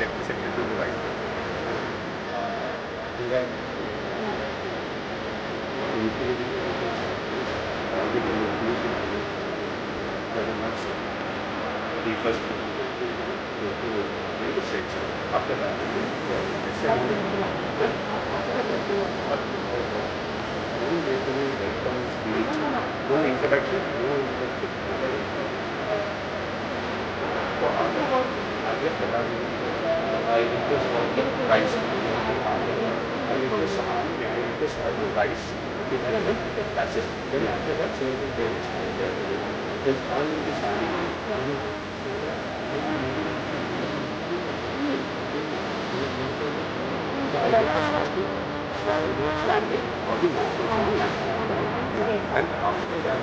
let me set it to the right. And then increasing the inclusion very much the first section. After that, the second no introduction, no introduction. So afterwards, I get the I request for the rice. I request for the rice. That's it. Then after that, there's all this and after that,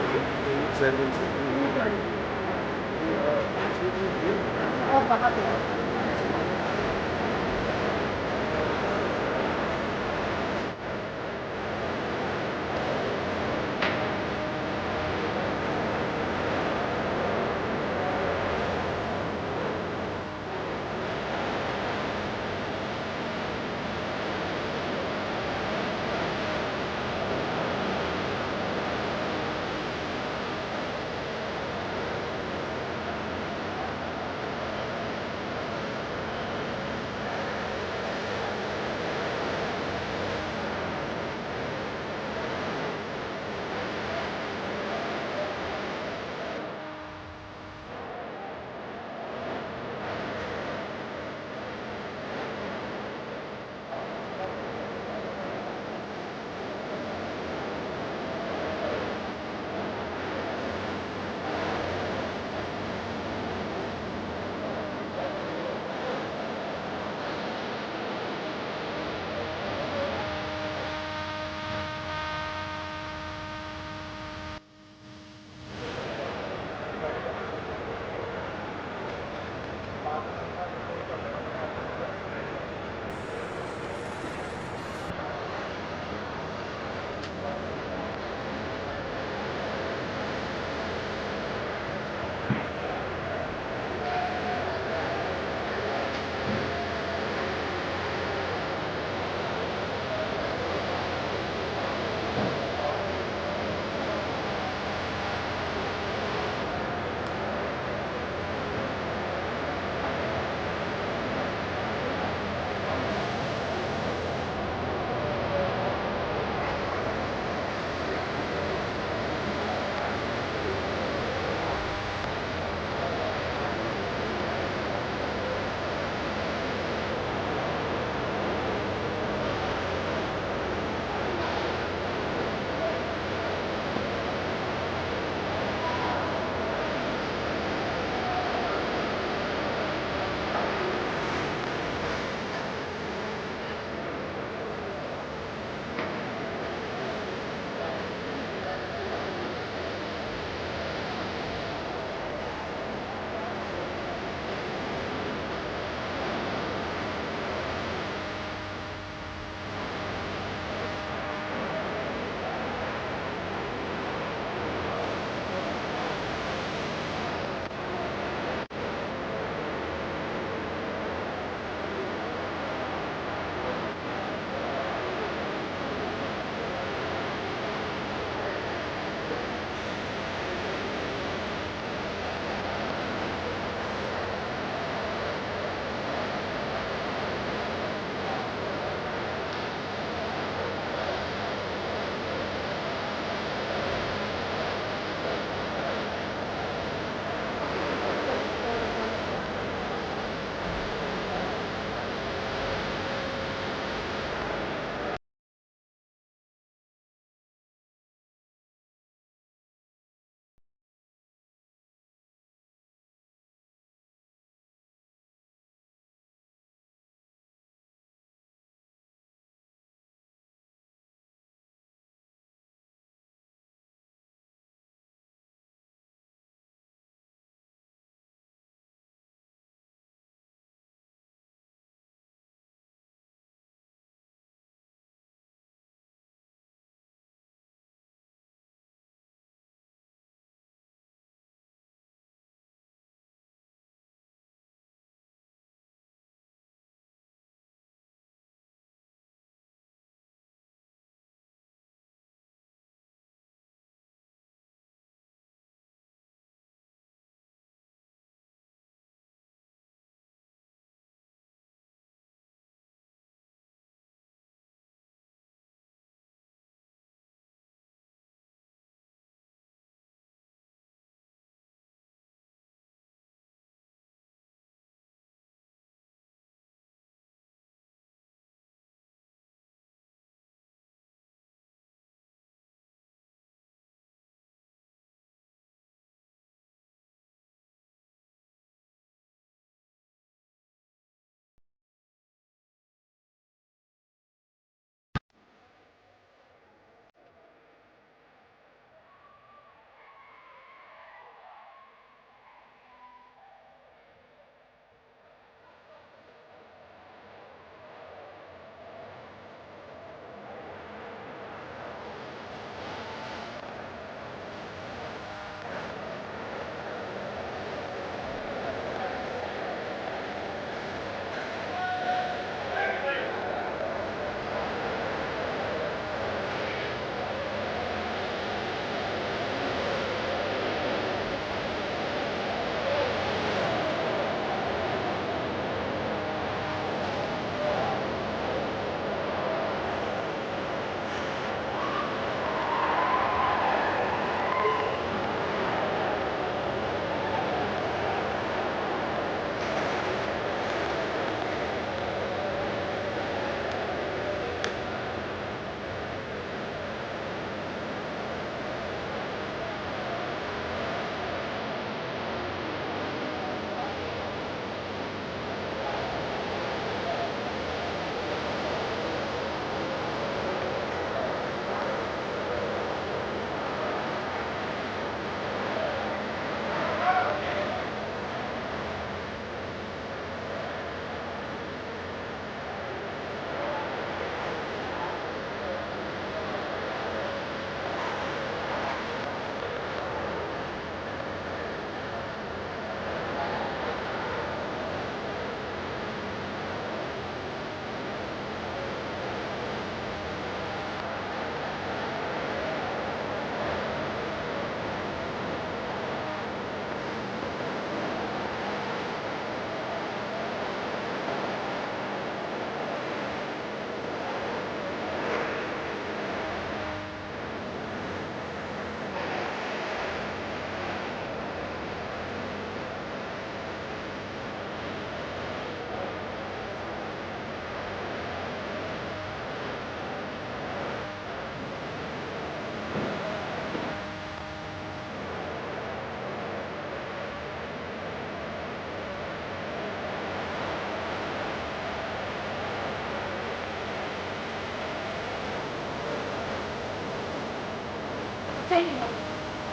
side ఉండాలి.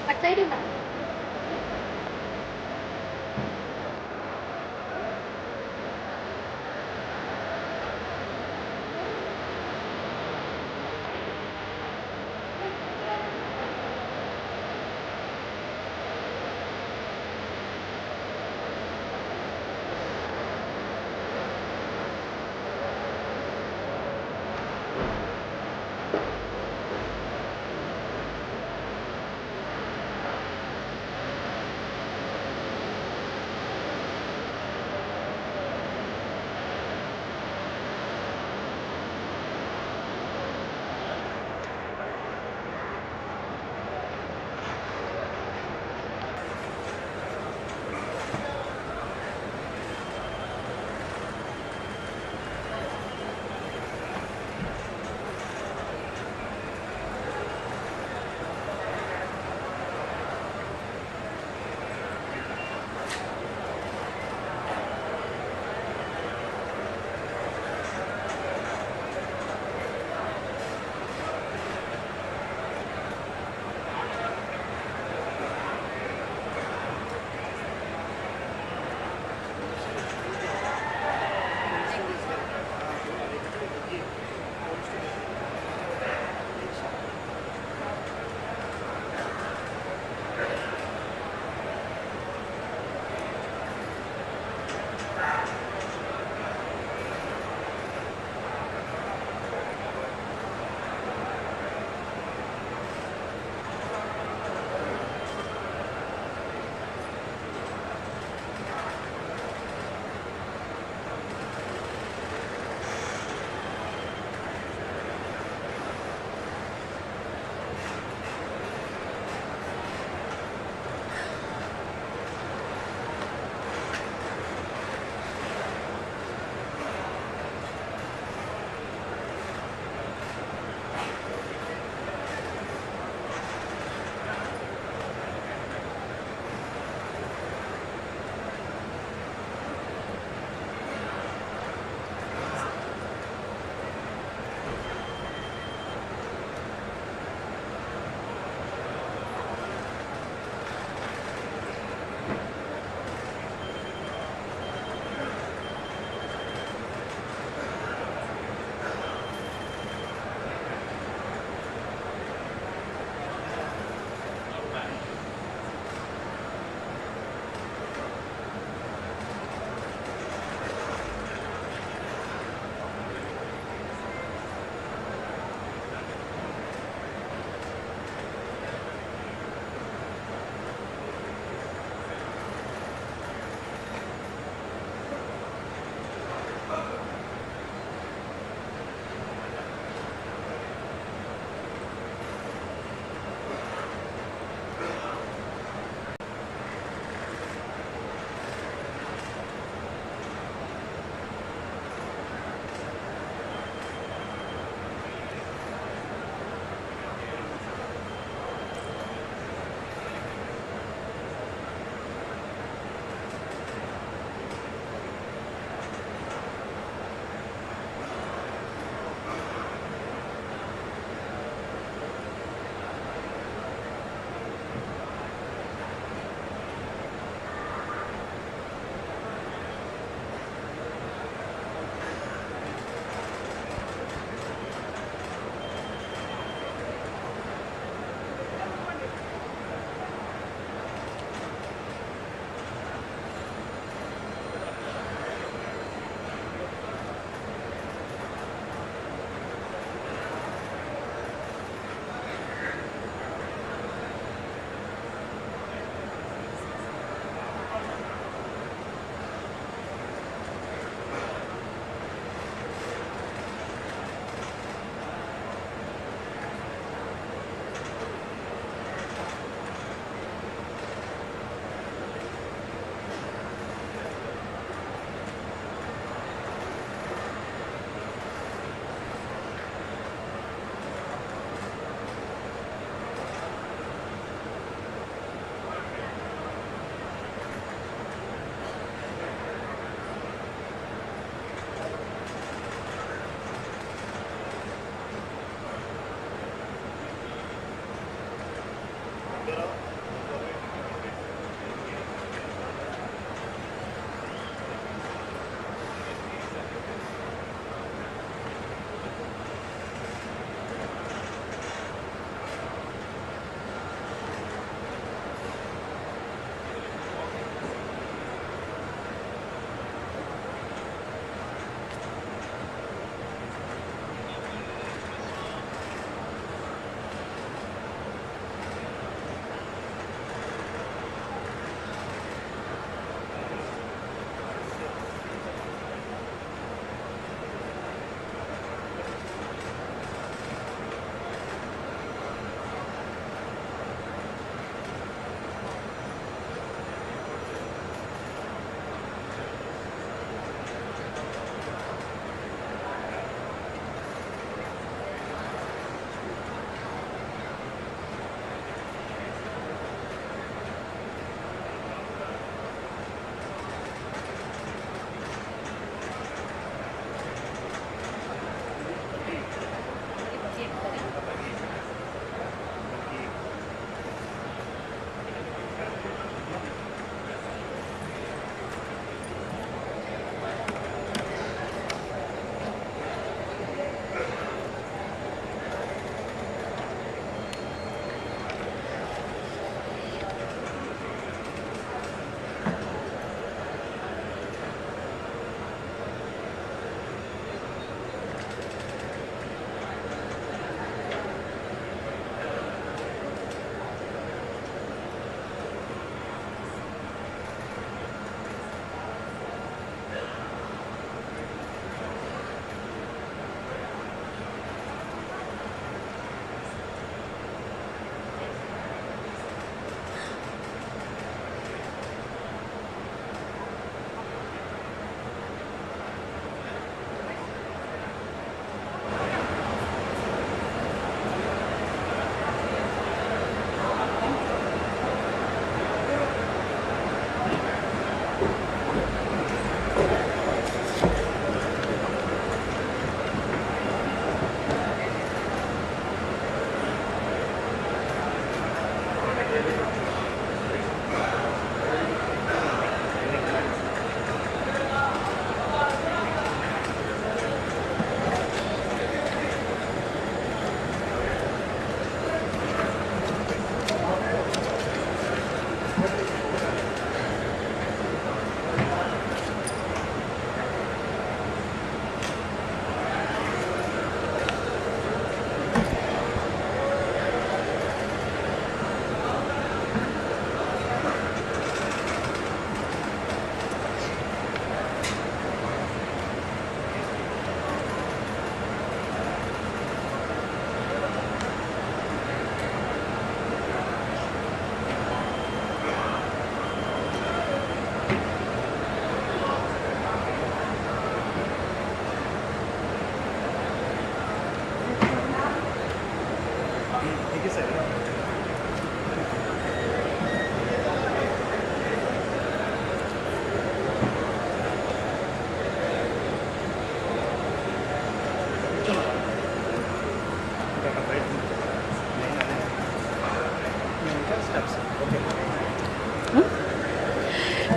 అటు side ఉండాలి.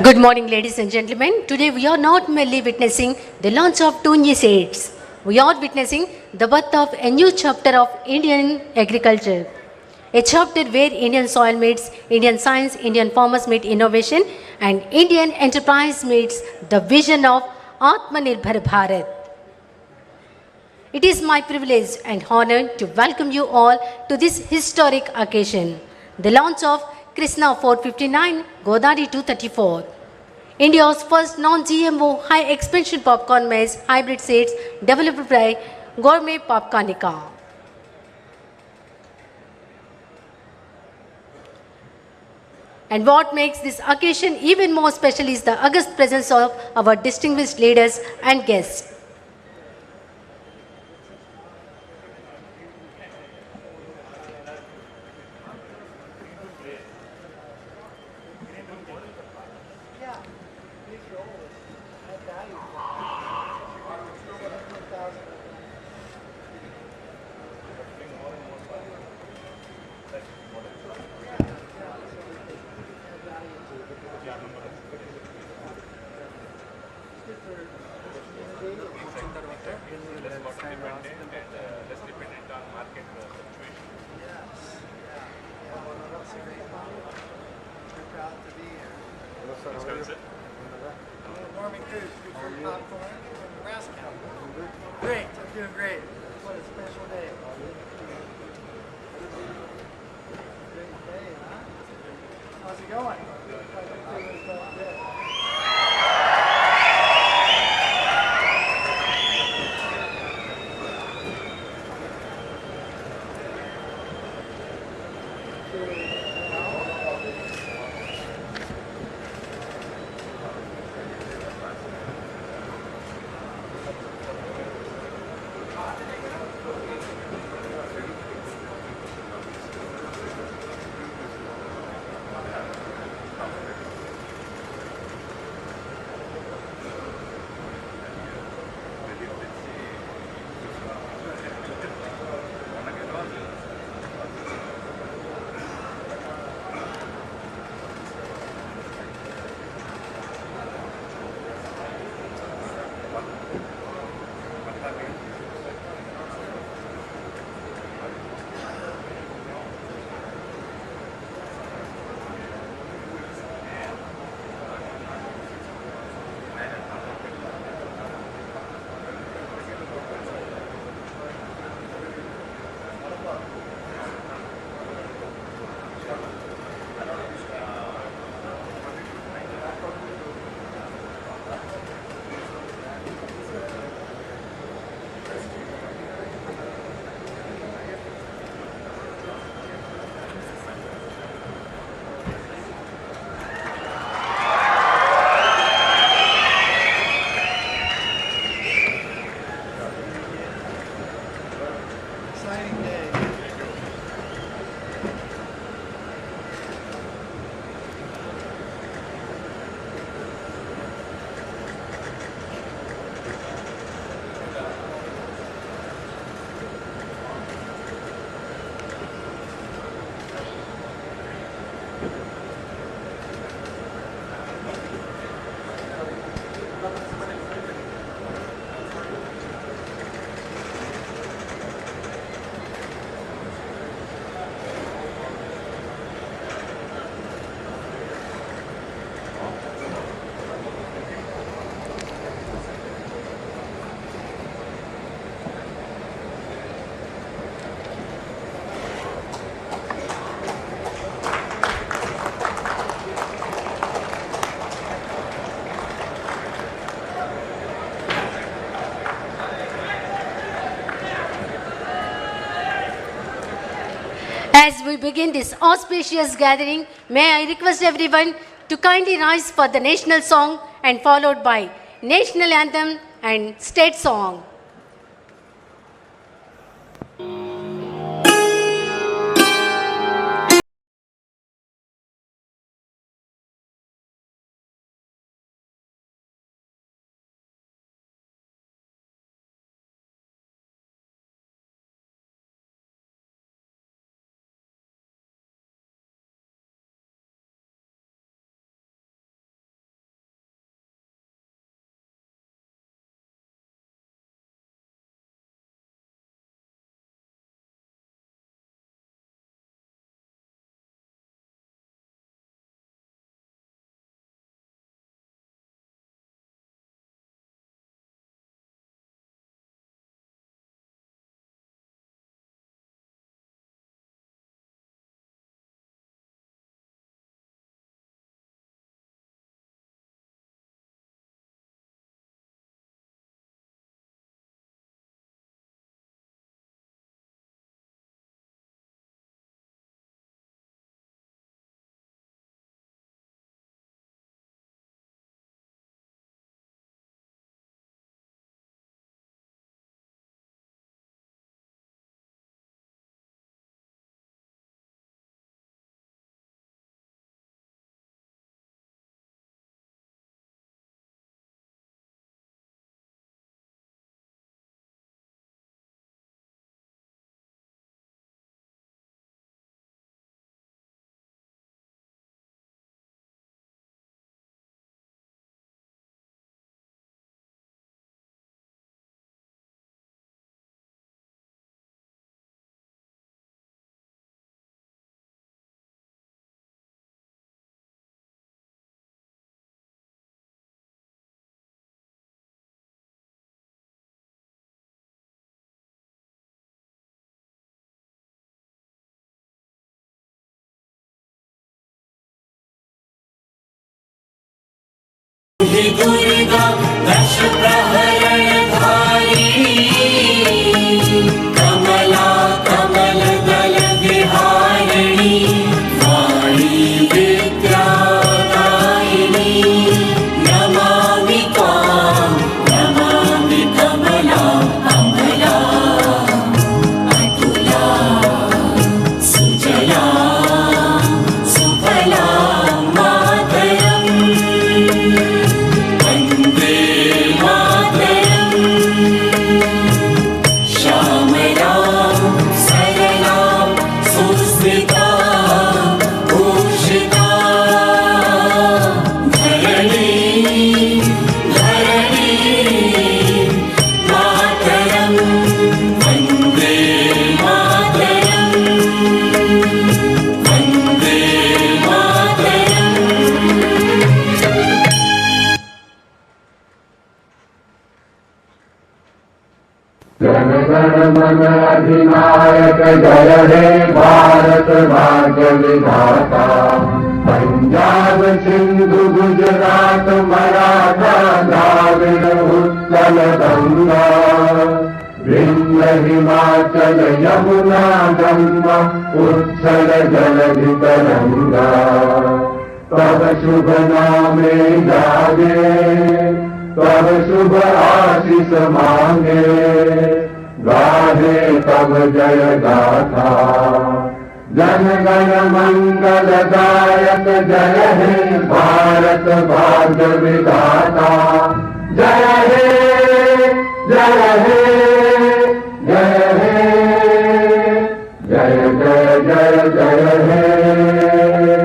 Good morning, ladies and gentlemen. Today we are not merely witnessing the launch of two new states. We are witnessing the birth of a new chapter of Indian agriculture. A chapter where Indian soil meets Indian science, Indian farmers meet innovation, and Indian enterprise meets the vision of Atmanirbhar Bharat. It is my privilege and honor to welcome you all to this historic occasion, the launch of Krishna 459, Godari 234. India's first non-GMO high expansion popcorn maize hybrid seeds developed by Gourmet Popcornica. And what makes this occasion even more special is the august presence of our distinguished leaders and guests. Great, I'm doing great. What a special day. Great day, huh? How's it going? Exciting day. As we begin this auspicious gathering, may I request everyone to kindly rise for the national song and followed by national anthem and state song. Durga दश प्रहरणधारिणी कमला कमल दल विहारिणी वाणी विद्यादायिनी नमामि त्वां नमामि कमला अमला अतुला सुजला सुफला जन गण मन अधिनायक जय हे भारत भाग्य विधाता पंजाब सिंधु गुजरात मराठा द्राविड़ उत्कल गंगा विंध्य हिमाचल यमुना गंगा उच्छल जलधि तरंगा तब शुभ नामे जागे तब शुभ आशीष मांगे गाहे तब जय गाथा जन गण मंगल दायक जय हे भारत भाग्य विधाता जय हे जय हे जय हे जय जय जय जय हे।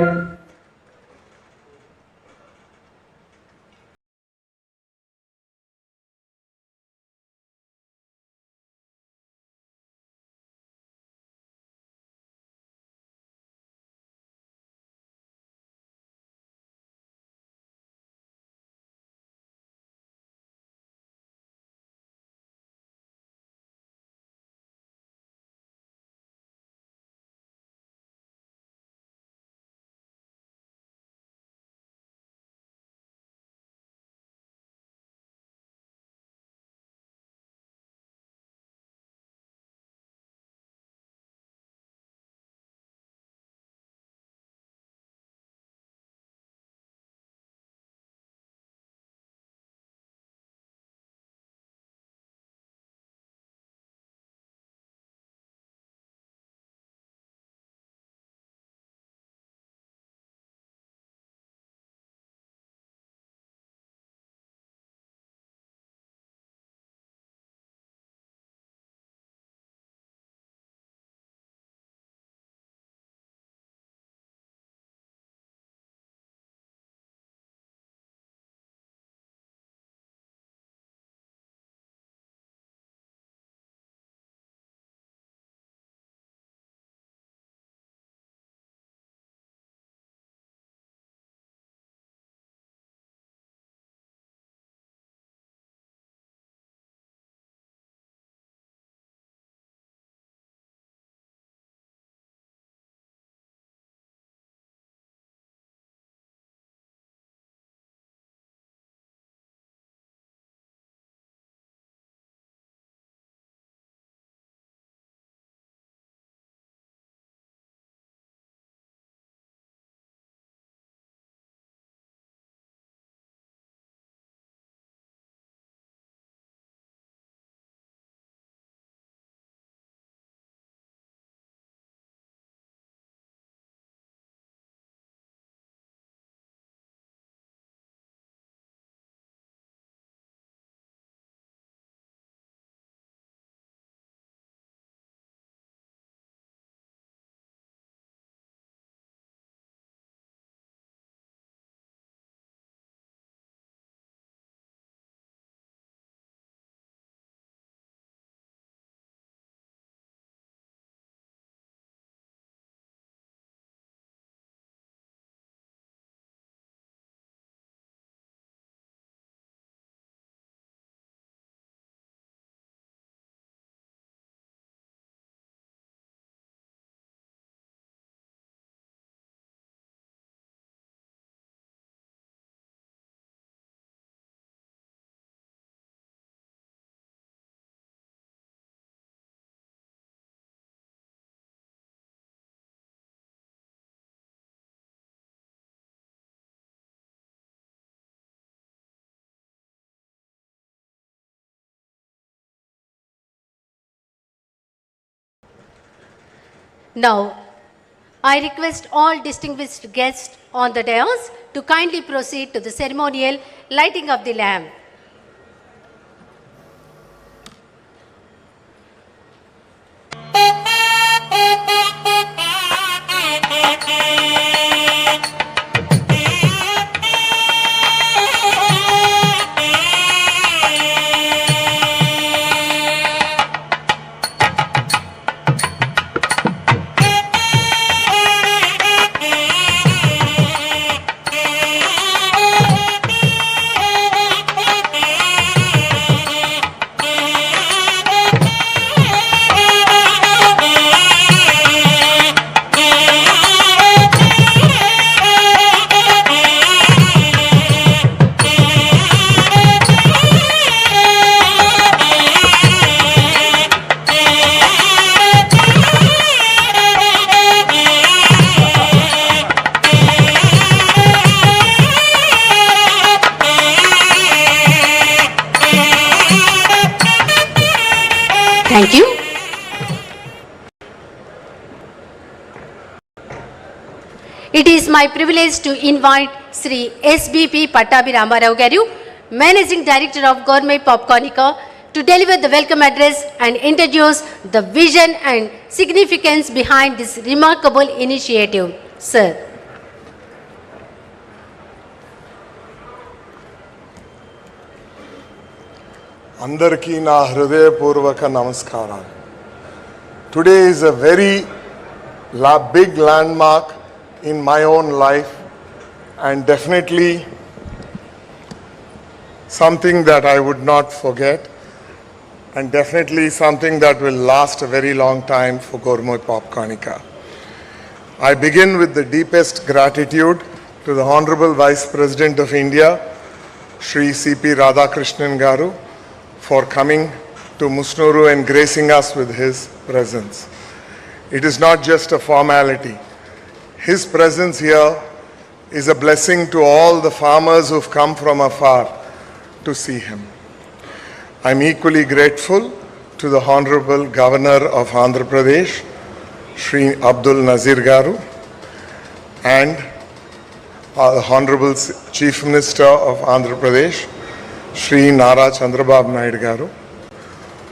Now, I request all distinguished guests on the dais to kindly proceed to the ceremonial lighting of the lamp. Thank you. It is my privilege to invite Sri SBP Pattabi Ramarao Garu, Managing Director of Gourmet Popcornica, to deliver the welcome address and introduce the vision and significance behind this remarkable initiative. Sir. అందరికీ నా హృదయపూర్వక నమస్కారాలు. Today is a very big landmark in my own life and definitely something that I would not forget and definitely something that will last a very long time for Gourmet Popcornica. I begin with the deepest gratitude to the Honorable Vice President of India, Shri C.P. Radhakrishnan Garu, for coming to Musnuru and gracing us with his presence. It is not just a formality. His presence here is a blessing to all the farmers who've come from afar to see him. I'm equally grateful to the Honorable Governor of Andhra Pradesh, Shri Abdul Nazir Garu, and the Honorable Chief Minister of Andhra Pradesh, Shri Chandrababu Naidu Garu,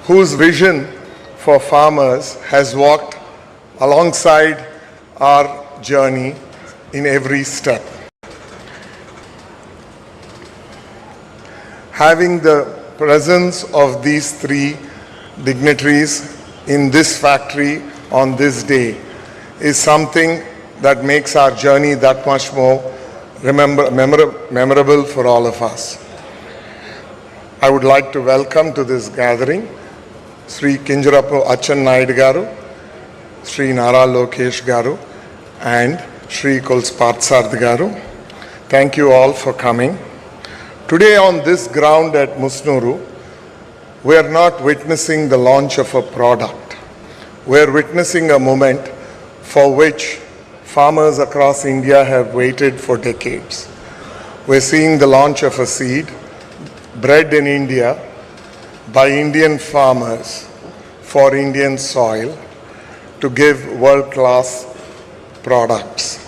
whose vision for farmers has walked alongside our journey in every step. Having the presence of these three dignitaries in this factory on this day is something that makes our journey that much more memorable for all of us. I would like to welcome to this gathering Sri Kinjarapu Achan Naidu Garu, Sri Nara Lokesh Garu, and Sri Kolspatsard Garu. Thank you all for coming. Today on this ground at Musnuru, we are not witnessing the launch of a product. We are witnessing a moment for which farmers across India have waited for decades. We are seeing the launch of a seed bred in India by Indian farmers for Indian soil to give world-class products.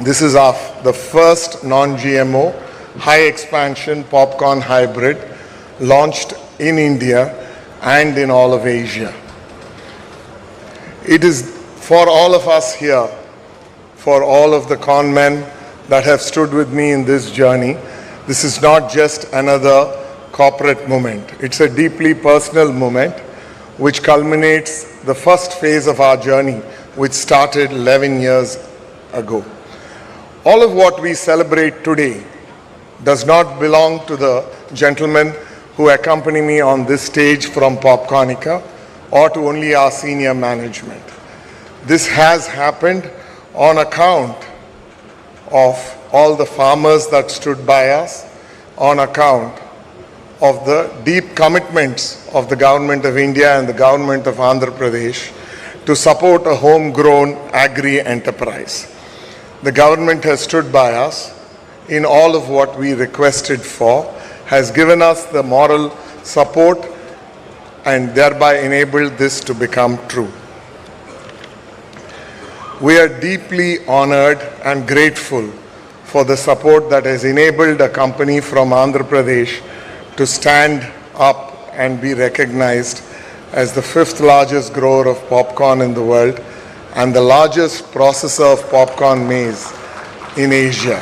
This is the first non-GMO high expansion popcorn hybrid launched in India and in all of Asia. It is for all of us here, for all of the con men that have stood with me in this journey, this is not just another corporate moment. It's a deeply personal moment which culminates the first phase of our journey, which started 11 years ago. All of what we celebrate today does not belong to the gentlemen who accompany me on this stage from Popcornica or to only our senior management. This has happened on account of all the farmers that stood by us, on account of the deep commitments of the Government of India and the Government of Andhra Pradesh to support a homegrown agri-enterprise. The government has stood by us in all of what we requested for, has given us the moral support and thereby enabled this to become true. We are deeply honored and grateful for the support that has enabled a company from Andhra Pradesh to stand up and be recognized as the 5th largest grower of popcorn in the world and the largest processor of popcorn maize in Asia.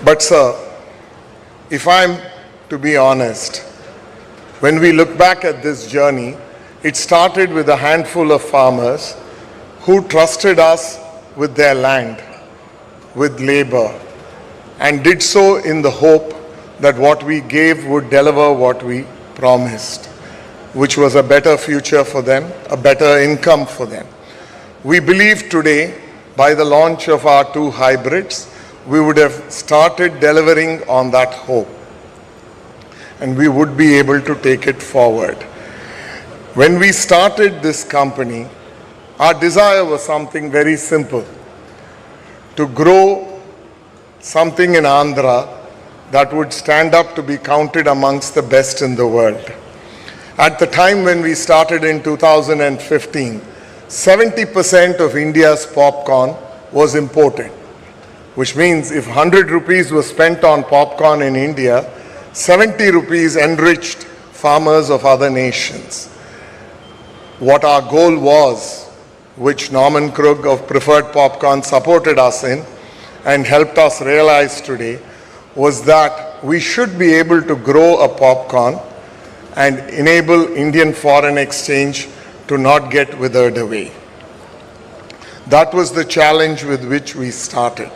But sir, if I'm to be honest, when we look back at this journey, it started with a handful of farmers who trusted us with their land, with labor, and did so in the hope that what we gave would deliver what we promised, which was a better future for them, a better income for them. We believe today, by the launch of our 2 hybrids, we would have started delivering on that hope, and we would be able to take it forward. When we started this company, our desire was something very simple: to grow something in Andhra that would stand up to be counted amongst the best in the world. At the time when we started in 2015, 70% of India's popcorn was imported, which means if 100 rupees was spent on popcorn in India, 70 rupees enriched farmers of other nations. What our goal was, which Norman Krug of Preferred Popcorn supported us in and helped us realize today, was that we should be able to grow a popcorn and enable Indian foreign exchange to not get withered away. That was the challenge with which we started.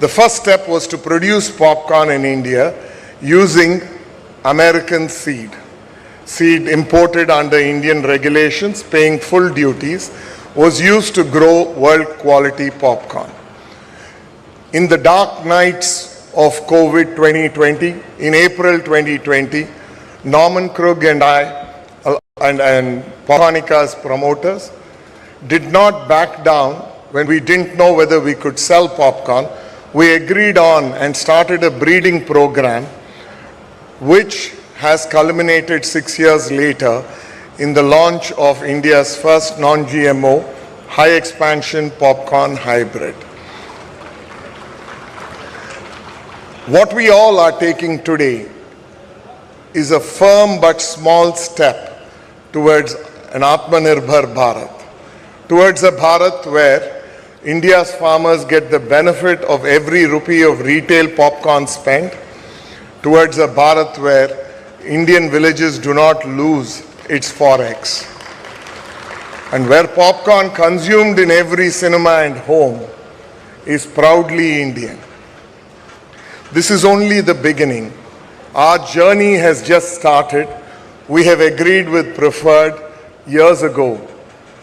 The first step was to produce popcorn in India using American seed imported under Indian regulations, paying full duties, was used to grow world quality popcorn. In the dark nights of COVID 2020, in April 2020, Norman Krug and I and Popcornica's promoters did not back down when we didn't know whether we could sell popcorn. We agreed on and started a breeding program which has culminated 6 years later in the launch of India's first non-GMO high expansion popcorn hybrid. What we all are taking today is a firm but small step towards an Atmanirbhar Bharat, towards a Bharat where India's farmers get the benefit of every rupee of retail popcorn spent, towards a Bharat where Indian villages do not lose its forex, and where popcorn consumed in every cinema and home is proudly Indian. This is only the beginning. Our journey has just started. We have agreed with Preferred years ago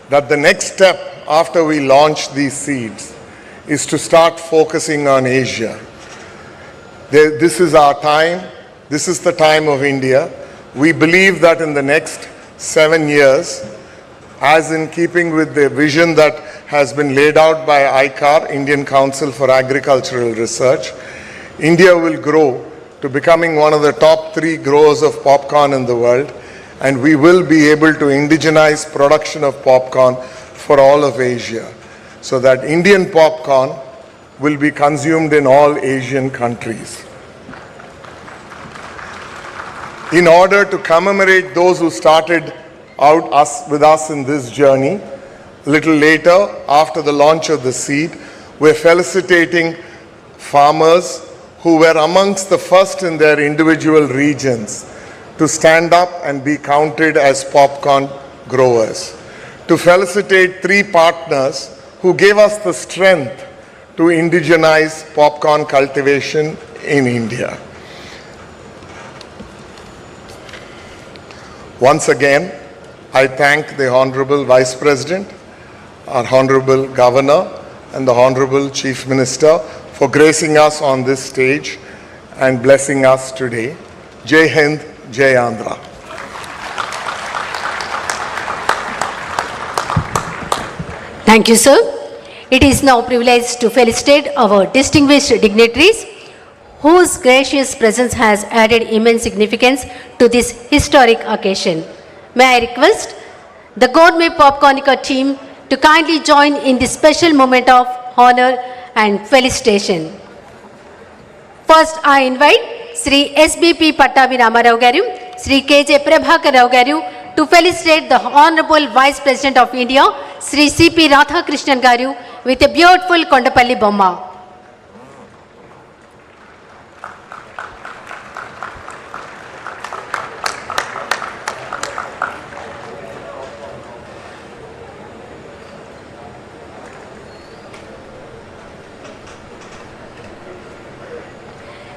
that the next step after we launch these seeds is to start focusing on Asia. This is our time. This is the time of India. We believe that in the next 7 years, as in keeping with the vision that has been laid out by ICAR, Indian Council for Agricultural Research, India will grow to becoming one of the top 3 growers of popcorn in the world, and we will be able to indigenize production of popcorn for all of Asia, so that Indian popcorn will be consumed in all Asian countries. In order to commemorate those who started out with us in this journey, a little later, after the launch of the seed, we're felicitating farmers who were amongst the first in their individual regions to stand up and be counted as popcorn growers. To felicitate 3 partners who gave us the strength to indigenize popcorn cultivation in India. Once again, I thank the Honorable Vice President, our Honorable Governor, and the Honorable Chief Minister for gracing us on this stage and blessing us today. Jai Hind, Jai Andhra. Thank you, sir. It is now privileged to felicitate our distinguished dignitaries whose gracious presence has added immense significance to this historic occasion. May I request the Gourmet Popcornica team to kindly join in this special moment of honor and felicitation. First, I invite Sri SBP Pattabi Ramarao Garu, Sri KJ Prabhakar Rao Garu to felicitate the Honorable Vice President of India, Sri CP Radhakrishnan Garu with a beautiful Kondapalli Bomma.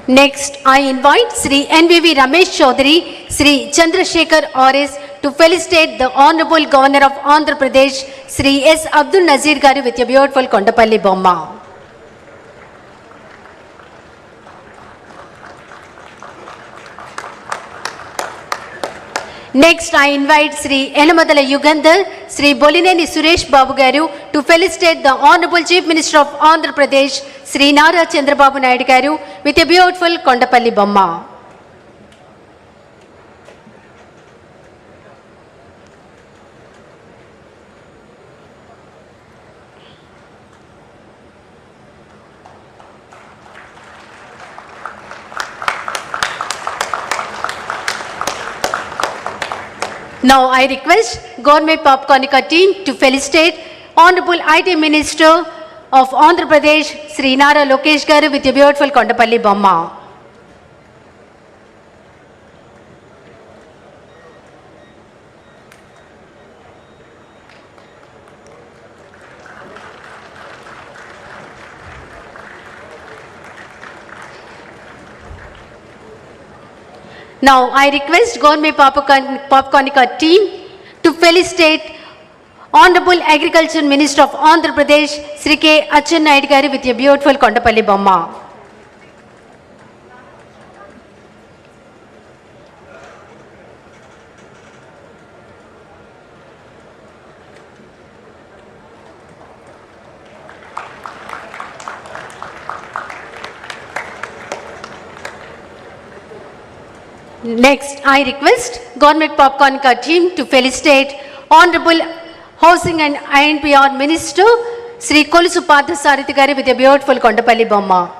Next, I invite Sri NVV Ramesh Chaudhary, Sri Chandrasekhar Oris to felicitate the Honorable Governor of Andhra Pradesh, Sri S. Abdul Nazir Garu with a beautiful Kondapalli Bomma. Next, I invite Sri Enamadala Yugandhar, Sri Bolineni Suresh Babu Garu to felicitate the Honorable Chief Minister of Andhra Pradesh, Sri Nara Chandrababu Naidu Garu with a beautiful Kondapalli Bomma. Now I request Gourmet Popcornica team to felicitate Honorable IT Minister of Andhra Pradesh, Sri Nara Lokesh Garu with a beautiful Kondapalli Bomma. Now I request Gourmet Popcornica team to felicitate Honorable Agriculture Minister of Andhra Pradesh, Sri K. Achan Naidu Garu with a beautiful Kondapalli Bomma. Next, I request Government Popcornica team to felicitate Honorable Housing and INPR Minister Sri Kolusu Parthasarathi Garu with a beautiful Kondapalli Bomma.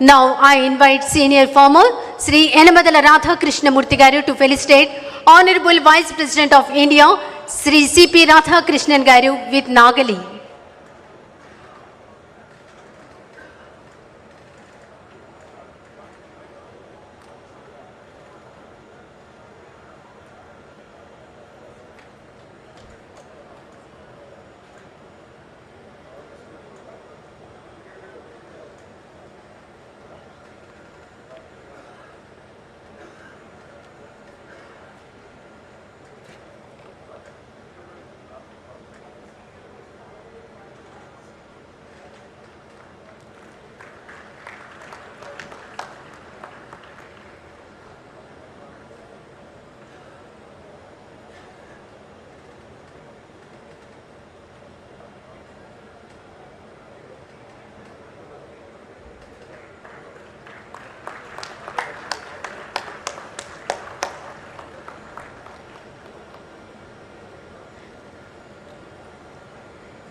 Now I invite Senior Farmer Sri Enamadala Radhakrishnan Murthy Garu to felicitate Honorable Vice President of India Sri CP Radhakrishnan Garu with Nagali.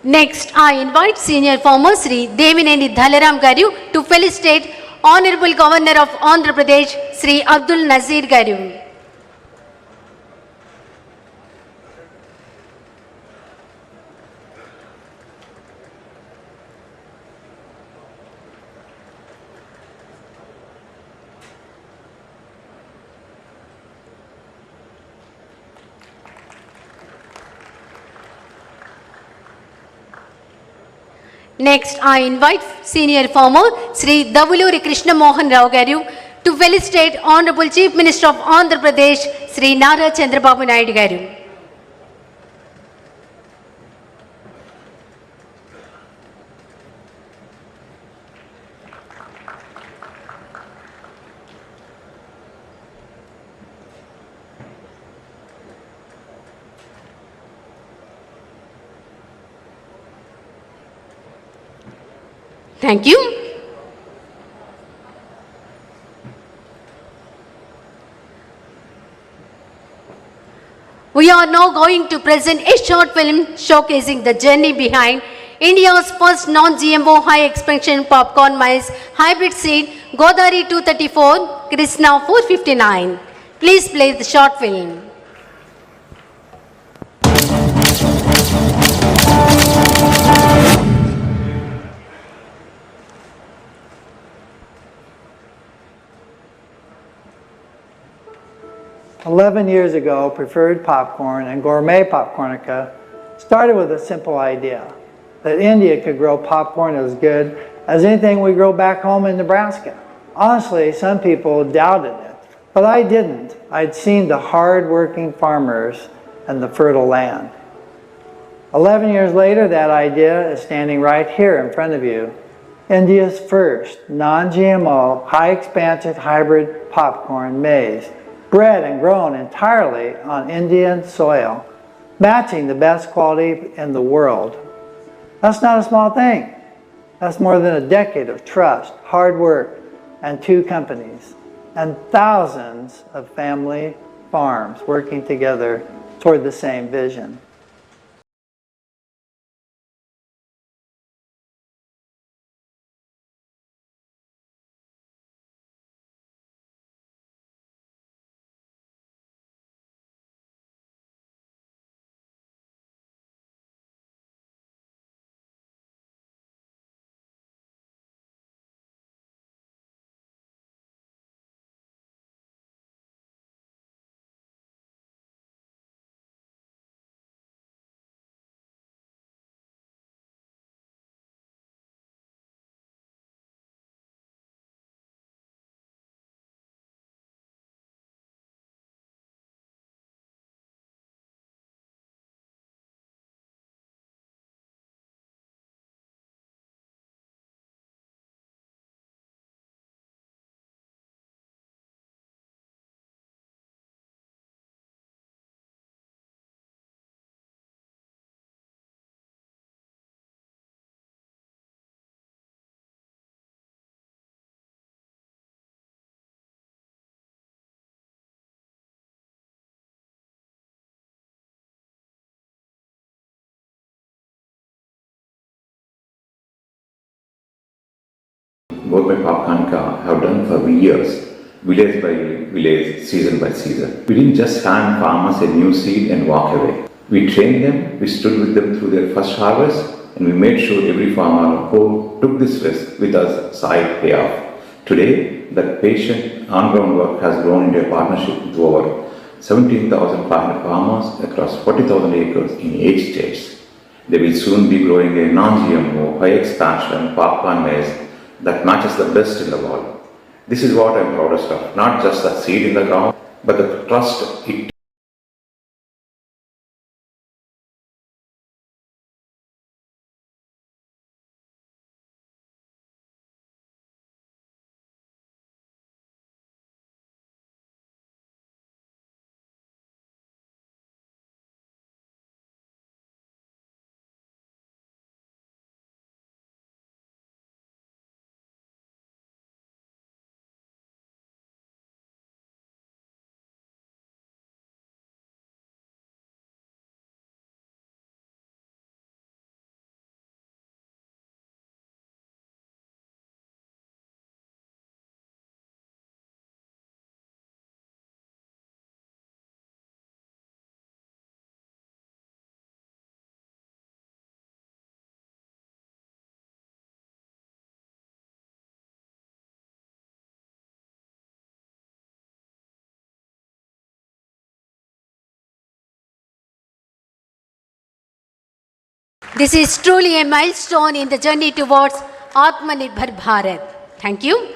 Next, I invite Senior Farmer Sri Devineni Dhalaram Garu to felicitate Honorable Governor of Andhra Pradesh Sri Abdul Nazir Garu. Next, I invite Senior Farmer Sri Davuluri Krishna Mohan Rao Garu to felicitate Honorable Chief Minister of Andhra Pradesh Sri Nara Chandrababu Naidu Garu. Thank you. We are now going to present a short film showcasing the journey behind India's first non-GMO high-expansion popcorn maize hybrid seed, Godari 234, Krishna 459. Please play the short film. 11 years ago, Preferred Popcorn and Gourmet Popcornica started with a simple idea that India could grow popcorn as good as anything we grow back home in Nebraska. Honestly, some people doubted it, but I didn't. I'd seen the hard-working farmers and the fertile land. 11 years later, that idea is standing right here in front of you. India's first non-GMO, high-expansion hybrid popcorn maize, bred and grown entirely on Indian soil, matching the best quality in the world. That's not a small thing. That's more than a decade of trust, hard work, and 2 companies, and thousands of family farms working together toward the same vision. Gourmet Popcornica have done for years, village by village, season by season. We didn't just hand farmers a new seed and walk away. We trained them, we stood with them through their first harvest, and we made sure every farmer who took this risk with us saw it pay off. Today, that patient on-ground work has grown into a partnership with over 17,500 farmers across 40,000 acres in 8 states. They will soon be growing a non-GMO, high-expansion popcorn maize that matches the best in the world. This is what I'm proudest of, not just the seed in the ground, but the trust it This is truly a milestone in the journey towards Atmanirbhar Bharat. Thank you.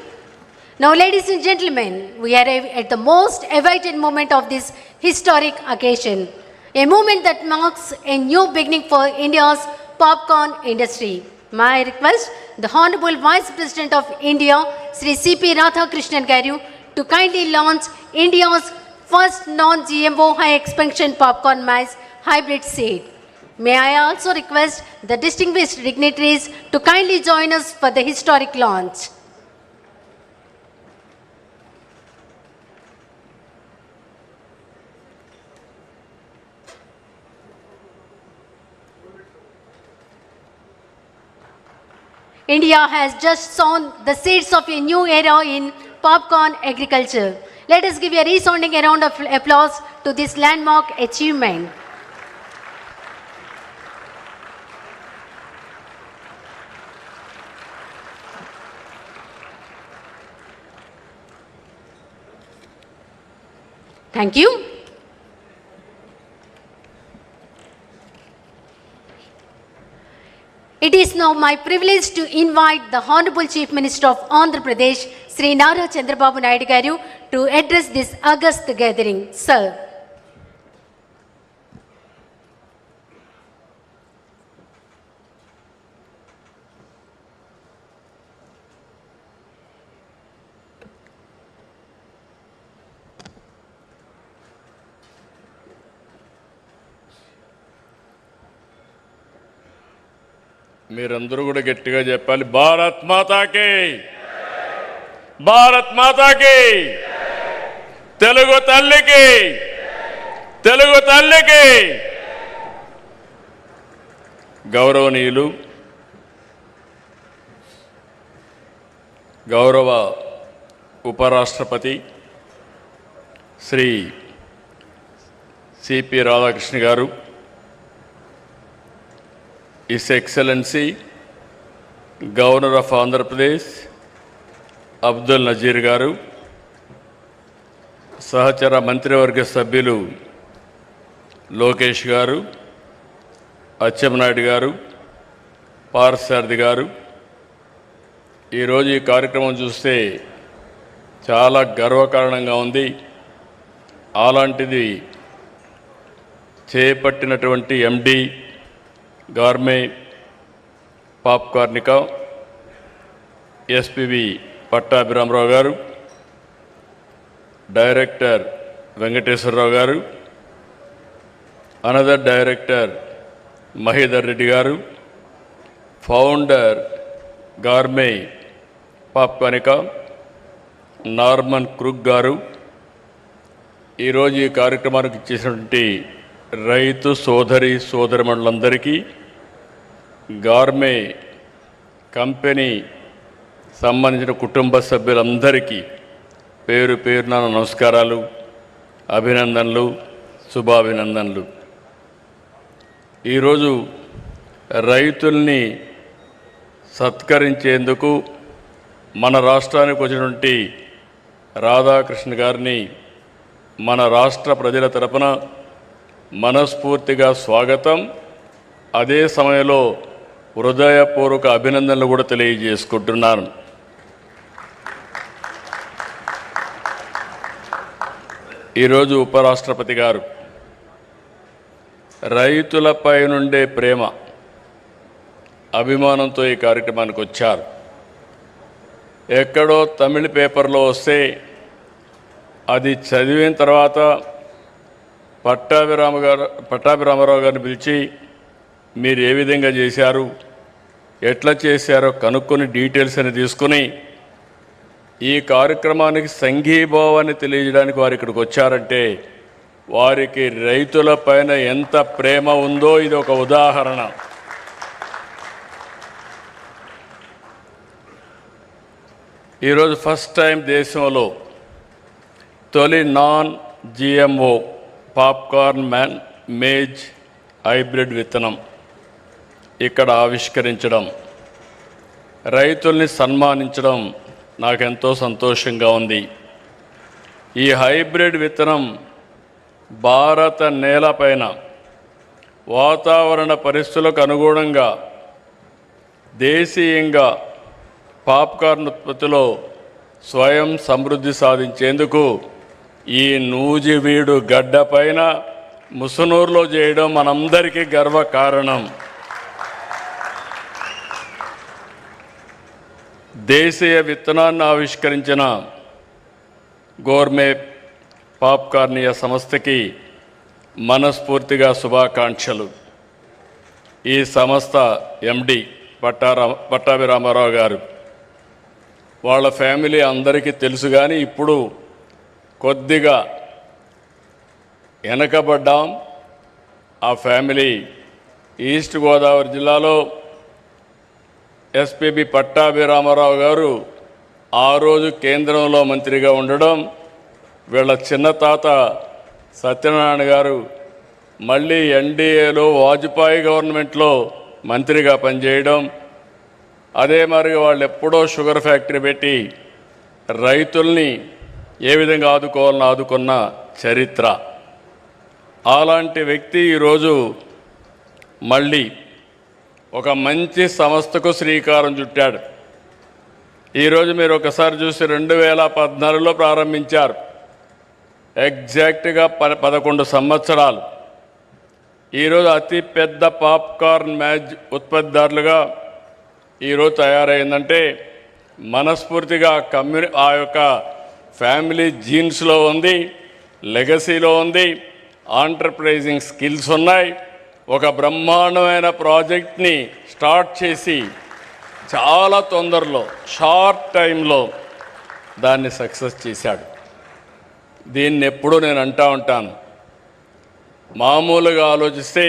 Now, ladies and gentlemen, we arrive at the most awaited moment of this historic occasion, a moment that marks a new beginning for India's popcorn industry. May I request the Honorable Vice President of India, Sri C.P. Radhakrishnan Garu, to kindly launch India's first non-GMO high-expansion popcorn maize hybrid seed. May I also request the distinguished dignitaries to kindly join us for the historic launch. India has just sown the seeds of a new era in popcorn agriculture. Let us give a resounding round of applause to this landmark achievement. Thank you. It is now my privilege to invite the Honorable Chief Minister of Andhra Pradesh, Sri Nara Chandrababu Naidu garu, to address this august gathering. Sir. మీరందరూ కూడా గట్టిగా చెప్పాలి, భారత్ మాతాకి, భారత్ మాతాకి, తెలుగు తల్లికి, తెలుగు తల్లికి. గౌరవనీయులు, గౌరవ ఉపరాష్ట్రపతి శ్రీ సిపి రాధాకృష్ణ గారు, His Excellency Governor of Andhra Pradesh Abdul Nazir garu, సహచర మంత్రివర్గ సభ్యులు లోకేష్ గారు, అచ్చెన్నాయుడు గారు, పార్సారథి గారు, ఈరోజు ఈ కార్యక్రమం చూస్తే చాలా గర్వకారణంగా ఉంది. అలాంటిది చేపట్టినటువంటి ఎండి గార్మే పాప్కార్నిక ఎస్పీవి పట్టాభిరామరావు గారు, డైరెక్టర్ వెంకటేశ్వరరావు గారు, అనదర్ డైరెక్టర్ మహేదర్ రెడ్డి గారు, ఫౌండర్ గార్మే పాప్కార్నిక నార్మన్ క్రూక్ గారు, ఈరోజు ఈ కార్యక్రమానికి ఇచ్చేసినటువంటి రైతు సోదరి సోదరిమణులందరికీ, గార్మే కంపెనీ సంబంధించిన కుటుంబ సభ్యులందరికీ పేరు పేరున నమస్కారాలు, అభినందనలు, శుభాభినందనలు. ఈరోజు రైతుల్ని సత్కరించేందుకు మన రాష్ట్రానికి వచ్చినటువంటి రాధాకృష్ణ గారిని మన రాష్ట్ర ప్రజల తరపున మనస్ఫూర్తిగా స్వాగతం, అదే సమయంలో హృదయపూర్వక అభినందనలు కూడా తెలియజేసుకుంటున్నాను. ఈరోజు ఉపరాష్ట్రపతి గారు రైతులపై నుండే ప్రేమ, అభిమానంతో ఈ కార్యక్రమానికి వచ్చారు. ఎక్కడో తమిళ పేపర్లో వస్తే అది చదివిన తర్వాత పట్టాభిరామరావు గారిని పిలిచి మీరు ఏ విధంగా చేశారు, ఎట్లా చేశారో కనుక్కొని డీటెయిల్స్ అని తీసుకుని ఈ కార్యక్రమానికి సంఘీభావాన్ని తెలియజేయడానికి వారు ఇక్కడికి వచ్చారంటే వారికి రైతుల పైన ఎంత ప్రేమ ఉందో ఇది ఒక ఉదాహరణ. ఈరోజు ఫస్ట్ టైం దేశంలో తొలి non GMO popcorn maize hybrid విత్తనం ఇక్కడ ఆవిష్కరించడం, రైతుల్ని సన్మానించడం నాకెంతో సంతోషంగా ఉంది. ఈ హైబ్రిడ్ విత్తనం భారత నేలపైన వాతావరణ పరిస్థితులకు అనుగుణంగా దేశీయంగా పాప్కార్న్ ఉత్పత్తిలో స్వయం సమృద్ధి సాధించేందుకు ఈ నూజివీడు గడ్డపైన ముసునూరులో చేయడం మనందరికీ గర్వకారణం. దేశీయ విత్తనాన్ని ఆవిష్కరించిన గోర్మే పాప్కార్నియా సంస్థకి మనస్ఫూర్తిగా శుభాకాంక్షలు. ఈ సంస్థ ఎండి పట్టాభిరామారావు గారు, వాళ్ళ ఫ్యామిలీ అందరికీ తెలుసు, కానీ ఇప్పుడు కొద్దిగా వెనకబడ్డాం. ఆ ఫ్యామిలీ ఈస్ట్ గోదావరి జిల్లాలో ఎస్పీబీ పట్టాభిరామారావు గారు ఆ రోజు కేంద్రంలో మంత్రిగా ఉండడం, వీళ్ళ చిన్న తాత సత్యనారాయణ గారు మళ్ళీ ఎన్డీఏలో వాజ్పేయి గవర్నమెంట్లో మంత్రిగా పనిచేయడం, అదే మరి వాళ్ళు ఎప్పుడో షుగర్ ఫ్యాక్టరీ పెట్టి రైతుల్ని ఏ విధంగా ఆదుకోవాలని ఆదుకున్న చరిత్ర. అలాంటి వ్యక్తి ఈరోజు మళ్ళీ ఒక మంచి సంస్థకు శ్రీకారం చుట్టాడు. ఈరోజు మీరు ఒకసారి చూసి 2014లో ప్రారంభించారు. ఎగ్జాక్ట్గా 11 సంవత్సరాలు. ఈరోజు అతి పెద్ద పాప్కార్న్ మ్యాజ్ ఉత్పత్తిదారులుగా ఈరోజు తయారైందంటే మనస్ఫూర్తిగా ఆ యొక్క ఫ్యామిలీ జీన్స్లో ఉంది, లెగసీలో ఉంది, ఆంటర్ప్రైజింగ్ స్కిల్స్ ఉన్నాయి. ఒక బ్రహ్మాండమైన ప్రాజెక్ట్ని స్టార్ట్ చేసి చాలా తొందరలో షార్ట్ టైంలో దాన్ని సక్సెస్ చేశాడు. దీన్ని ఎప్పుడూ నేను అంటూ ఉంటాను, మామూలుగా ఆలోచిస్తే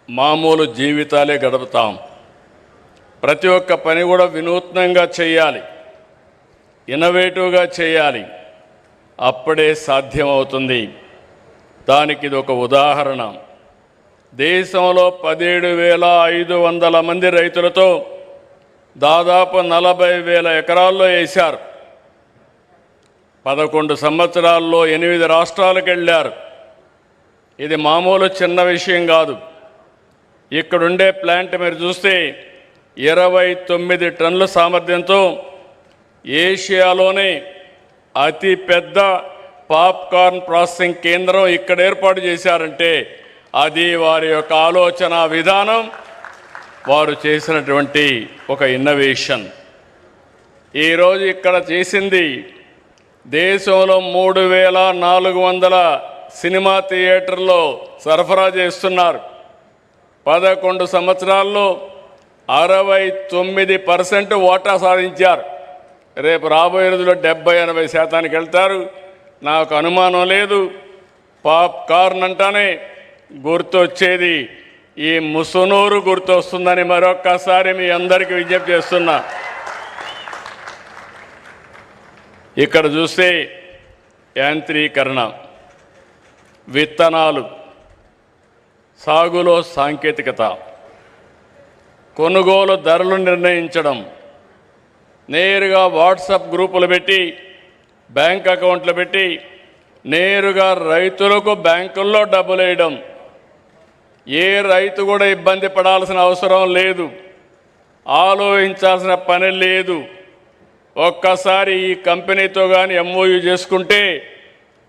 మామూలు జీవితాలే గడుపుతాం. ప్రతి ఒక్క పని కూడా వినూత్నంగా చేయాలి, ఇన్నోవేటివ్గా చేయాలి, అప్పుడే సాధ్యమవుతుంది. దానికి ఇది ఒక ఉదాహరణ. దేశంలో 17,500 మంది రైతులతో దాదాపు 40,000 ఎకరాల్లో వేశారు. 11 సంవత్సరాల్లో 8 రాష్ట్రాలకు వెళ్ళారు. ఇది మామూలు చిన్న విషయం కాదు. ఇక్కడుండే ప్లాంట్ మీరు చూస్తే 29 టన్నుల సామర్థ్యంతో ఏషియాలోనే అతి పెద్ద పాప్కార్న్ ప్రాసెసింగ్ కేంద్రం ఇక్కడ ఏర్పాటు చేశారంటే అది వారి యొక్క ఆలోచన విధానం, వారు చేసినటువంటి ఒక ఇన్నోవేషన్. ఈరోజు ఇక్కడ చేసింది దేశంలో 3,400 సినిమా థియేటర్లో సరఫరా చేస్తున్నారు. 11 సంవత్సరాల్లో 69% వాటా సాధించారు. రేపు రాబోయే రోజుల్లో 70-80% వెళ్తారు. నాకు అనుమానం లేదు. పాప్కార్న్ అంటానే గుర్తొచ్చేది ఈ ముసునూరు గుర్తొస్తుందని మరొక్కసారి మీ అందరికీ విజ్ఞప్తి చేస్తున్నా. ఇక్కడ చూస్తే యాంత్రీకరణ, విత్తనాలు, సాగులో సాంకేతికత, కొనుగోలు ధరలు నిర్ణయించడం, నేరుగా వాట్సాప్ గ్రూపులు పెట్టి, బ్యాంక్ అకౌంట్లు పెట్టి నేరుగా రైతులకు బ్యాంకుల్లో డబ్బులు వేయడం. ఏ రైతు కూడా ఇబ్బంది పడాల్సిన అవసరం లేదు, ఆలోచించాల్సిన పని లేదు. ఒక్కసారి ఈ కంపెనీతో కానీ ఎంఓయూ చేసుకుంటే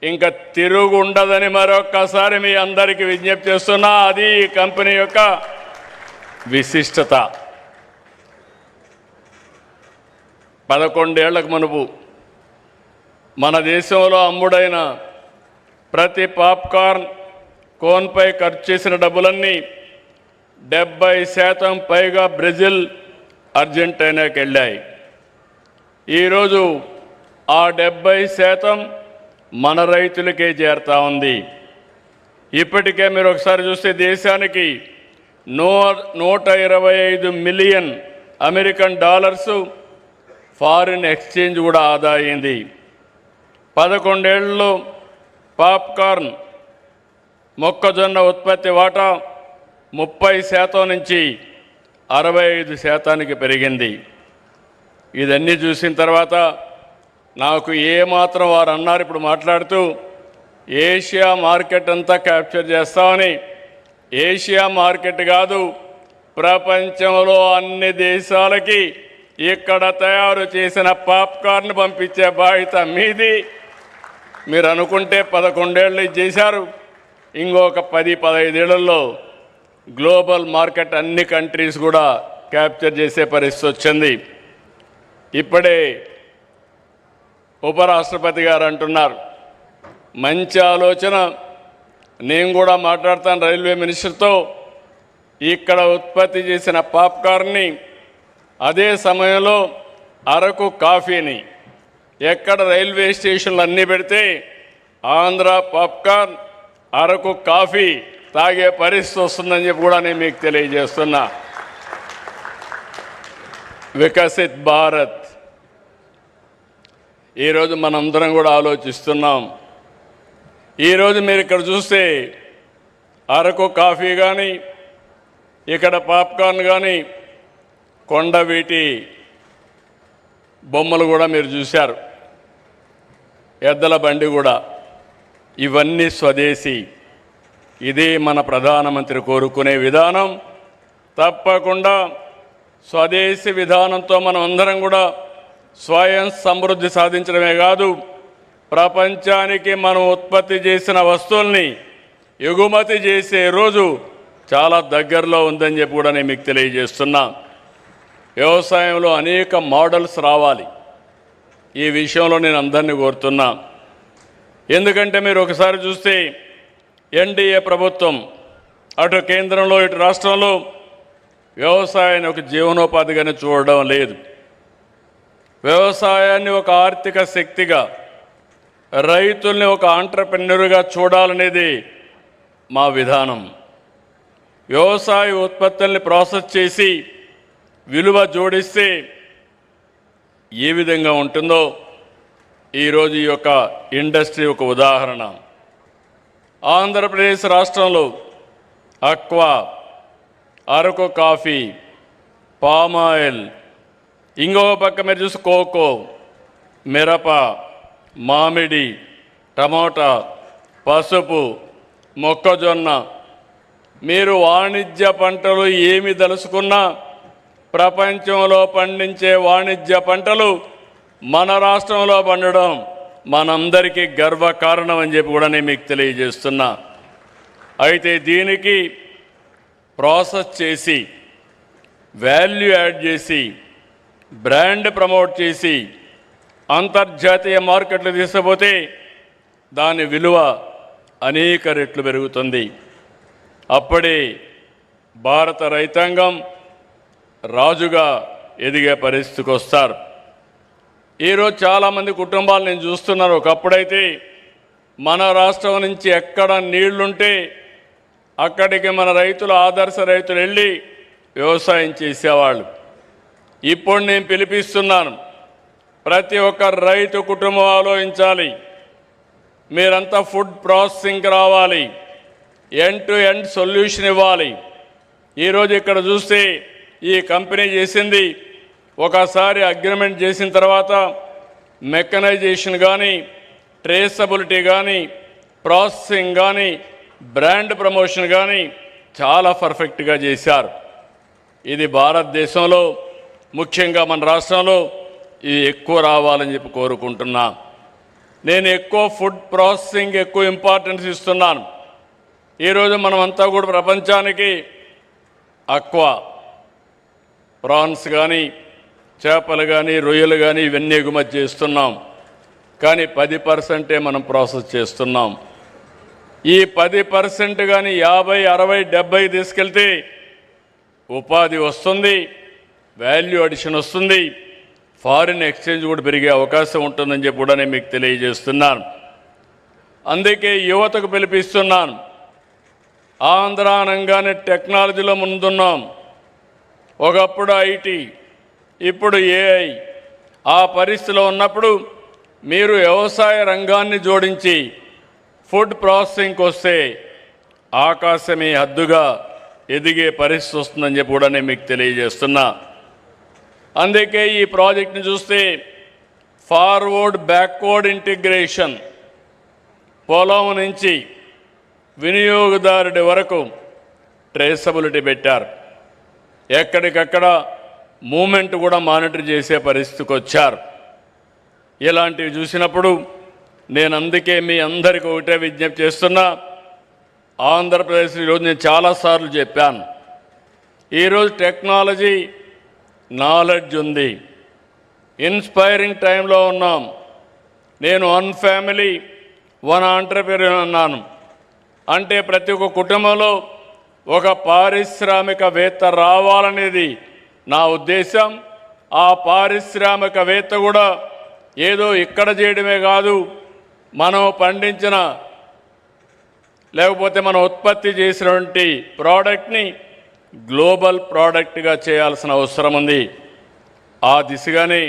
ఇంకా తిరుగు ఉండదని మరొక్కసారి మీ అందరికీ విజ్ఞప్తి చేస్తున్నా. అది ఈ కంపెనీ యొక్క విశిష్టత. 11 ఏళ్లకు మునుపు మన దేశంలో అమ్ముడైన ప్రతి పాప్కార్న్ కోన్పై ఖర్చు చేసిన డబ్బులన్నీ 70% పైగా బ్రెజిల్, అర్జెంటీనాకి వెళ్ళాయి. ఈరోజు ఆ 70% మన రైతులకే చేరుతా ఉంది. ఇప్పటికే మీరు ఒకసారి చూస్తే దేశానికి 125 million American dollars foreign exchange కూడా ఆదా అయింది. 11 ఏళ్లలో పాప్కార్న్ మొక్కజొన్న ఉత్పత్తి వాటా 30% నుంచి 65%కి పెరిగింది. ఇదన్నీ చూసిన తర్వాత నాకు ఏమాత్రం వారు అన్నారు ఇప్పుడు మాట్లాడుతూ, ఏషియా మార్కెట్ అంతా క్యాప్చర్ చేస్తామని. ఏషియా మార్కెట్ కాదు, ప్రపంచంలో అన్ని దేశాలకి ఇక్కడ తయారు చేసిన పాప్కార్న్ పంపించే బాధ్యత మీది. మీరు అనుకుంటే 11 ఏళ్ళు చేశారు, ఇంకొక 10-15 ఏళ్లలో గ్లోబల్ మార్కెట్ అన్ని కంట్రీస్ కూడా క్యాప్చర్ చేసే పరిస్థితి వచ్చింది. ఇప్పుడే ఉపరాష్ట్రపతి గారు అంటున్నారు, మంచి ఆలోచన. నేను కూడా మాట్లాడతాను రైల్వే మినిస్టర్తో. ఇక్కడ ఉత్పత్తి చేసిన పాప్కార్న్ని అదే సమయంలో అరకు కాఫీని ఎక్కడ రైల్వే స్టేషన్లు అన్నీ పెడితే ఆంధ్ర పాప్కార్న్, అరకు కాఫీ తాగే పరిస్థితి వస్తుందని చెప్పి కూడా నేను మీకు తెలియజేస్తున్నా. వికసిత్ భారత్ ఈరోజు మనందరం కూడా ఆలోచిస్తున్నాం. ఈరోజు మీరు ఇక్కడ చూస్తే అరకు కాఫీ కానీ, ఇక్కడ పాప్కార్న్ కానీ, కొండవీటి బొమ్మలు కూడా మీరు చూశారు, ఎద్దల బండి కూడా. ఇవన్నీ స్వదేశీ. ఇదే మన ప్రధానమంత్రి కోరుకునే విధానం. తప్పకుండా స్వదేశీ విధానంతో మనం అందరం కూడా స్వయం సమృద్ధి సాధించడమే కాదు, ప్రపంచానికి మనం ఉత్పత్తి చేసిన వస్తువుల్ని ఎగుమతి చేసే రోజు చాలా దగ్గరలో ఉందని చెప్పి కూడా నేను మీకు తెలియజేస్తున్నా. వ్యవసాయంలో అనేక మోడల్స్ రావాలి. ఈ విషయంలో నేను అందరినీ కోరుతున్నా. ఎందుకంటే మీరు ఒకసారి చూస్తే ఎన్డీఏ ప్రభుత్వం అటు కేంద్రంలో ఇటు రాష్ట్రంలో వ్యవసాయాన్ని ఒక జీవనోపాధిగానే చూడడం లేదు. వ్యవసాయాన్ని ఒక ఆర్థిక శక్తిగా, రైతుల్ని ఒక ఆంట్రప్రెన్యూర్గా చూడాలనేది మా విధానం. వ్యవసాయ ఉత్పత్తుల్ని ప్రాసెస్ చేసి విలువ జోడిస్తే ఏ విధంగా ఉంటుందో ఈరోజు ఈ యొక్క ఇండస్ట్రీ ఒక ఉదాహరణ. ఆంధ్రప్రదేశ్ రాష్ట్రంలో అక్వా, అరకు కాఫీ, పామాయిల్, ఇంకొక పక్క మీరు చూసి కోకో, మిరప, మామిడి, టమోటా, పసుపు, మొక్కజొన్న, మీరు వాణిజ్య పంటలు ఏమి తలుసుకున్నా ప్రపంచంలో పండించే వాణిజ్య పంటలు మన రాష్ట్రంలో పండడం మనందరికీ గర్వకారణం అని చెప్పి కూడా నేను మీకు తెలియజేస్తున్నా. అయితే దీనికి ప్రాసెస్ చేసి, వాల్యూ యాడ్ చేసి, బ్రాండ్ ప్రమోట్ చేసి అంతర్జాతీయ మార్కెట్లు తీసుకుపోతే దాని విలువ అనేక రెట్లు పెరుగుతుంది. అప్పుడే భారత రైతాంగం రాజుగా ఎదిగే పరిస్థితికి వస్తారు. ఈరోజు చాలామంది కుటుంబాలు నేను చూస్తున్నాను. ఒకప్పుడైతే మన రాష్ట్రం నుంచి ఎక్కడ నీళ్లుంటే అక్కడికి మన రైతులు, ఆదర్శ రైతులు వెళ్ళి వ్యవసాయం చేసేవాళ్ళు. ఇప్పుడు నేను పిలిపిస్తున్నాను, ప్రతి ఒక్క రైతు కుటుంబం ఆలోచించాలి. మీరంతా ఫుడ్ ప్రాసెసింగ్కి రావాలి, ఎండ్ టు ఎండ్ సొల్యూషన్ ఇవ్వాలి. ఈరోజు ఇక్కడ చూస్తే ఈ కంపెనీ చేసింది, ఒకసారి అగ్రిమెంట్ చేసిన తర్వాత మెకనైజేషన్ కానీ, ట్రేసబిలిటీ కానీ, ప్రాసెసింగ్ కానీ, బ్రాండ్ ప్రమోషన్ కానీ చాలా పర్ఫెక్ట్గా చేశారు. ఇది భారతదేశంలో ముఖ్యంగా మన రాష్ట్రంలో ఇది ఎక్కువ రావాలని చెప్పి కోరుకుంటున్నా. నేను ఎక్కువ ఫుడ్ ప్రాసెసింగ్ ఎక్కువ ఇంపార్టెన్స్ ఇస్తున్నాను. ఈరోజు మనమంతా కూడా ప్రపంచానికి అక్వా, ప్రాన్స్ కానీ, చేపలు కానీ, రొయ్యలు కానీ ఇవన్నీ ఎగుమతి చేస్తున్నాం. కానీ 10% మనం ప్రాసెస్ చేస్తున్నాం. ఈ 10% కానీ 50, 60, 70 తీసుకెళ్తే ఉపాధి వస్తుంది, వాల్యూ అడిషన్ వస్తుంది, ఫారిన్ ఎక్స్చేంజ్ కూడా పెరిగే అవకాశం ఉంటుందని చెప్పి కూడా నేను మీకు తెలియజేస్తున్నాను. అందుకే యువతకు పిలిపిస్తున్నాను. ఆంధ్ర అనగానే టెక్నాలజీలో ముందున్నాం. ఒకప్పుడు ఐటీ, ఇప్పుడు ఏఐ. ఆ పరిస్థితిలో ఉన్నప్పుడు మీరు వ్యవసాయ రంగాన్ని జోడించి ఫుడ్ ప్రాసెసింగ్కి వస్తే ఆకాశమే హద్దుగా ఎదిగే పరిస్థితి వస్తుందని చెప్పి కూడా నేను మీకు తెలియజేస్తున్నా. అందుకే ఈ ప్రాజెక్ట్ని చూస్తే ఫార్వర్డ్ బ్యాక్వర్డ్ ఇంటిగ్రేషన్, పొలం నుంచి వినియోగదారుడి వరకు ట్రేసబిలిటీ పెట్టారు. ఎక్కడికక్కడ మూమెంట్ కూడా మానిటర్ చేసే పరిస్థితికి వచ్చారు. ఇలాంటివి చూసినప్పుడు నేను అందుకే మీ అందరికీ ఒకటే విజ్ఞప్తి చేస్తున్నా. ఆంధ్రప్రదేశ్ ఈరోజు నేను చాలాసార్లు చెప్పాను, ఈరోజు టెక్నాలజీ, నాలెడ్జ్ ఉంది, ఇన్స్పైరింగ్ టైంలో ఉన్నాం. నేను 1 ఫ్యామిలీ 1 ఆంట్రప్రెన్యూర్ అన్నాను. అంటే ప్రతి ఒక్క కుటుంబంలో ఒక పారిశ్రామికవేత్త రావాలనేది నా ఉద్దేశం. ఆ పారిశ్రామికవేత్త కూడా ఏదో ఇక్కడ చేయడమే కాదు, మనం పండించిన లేకపోతే మనం ఉత్పత్తి చేసినటువంటి ప్రోడక్ట్ని గ్లోబల్ ప్రోడక్ట్గా చేయాల్సిన అవసరం ఉంది. ఆ దిశగానే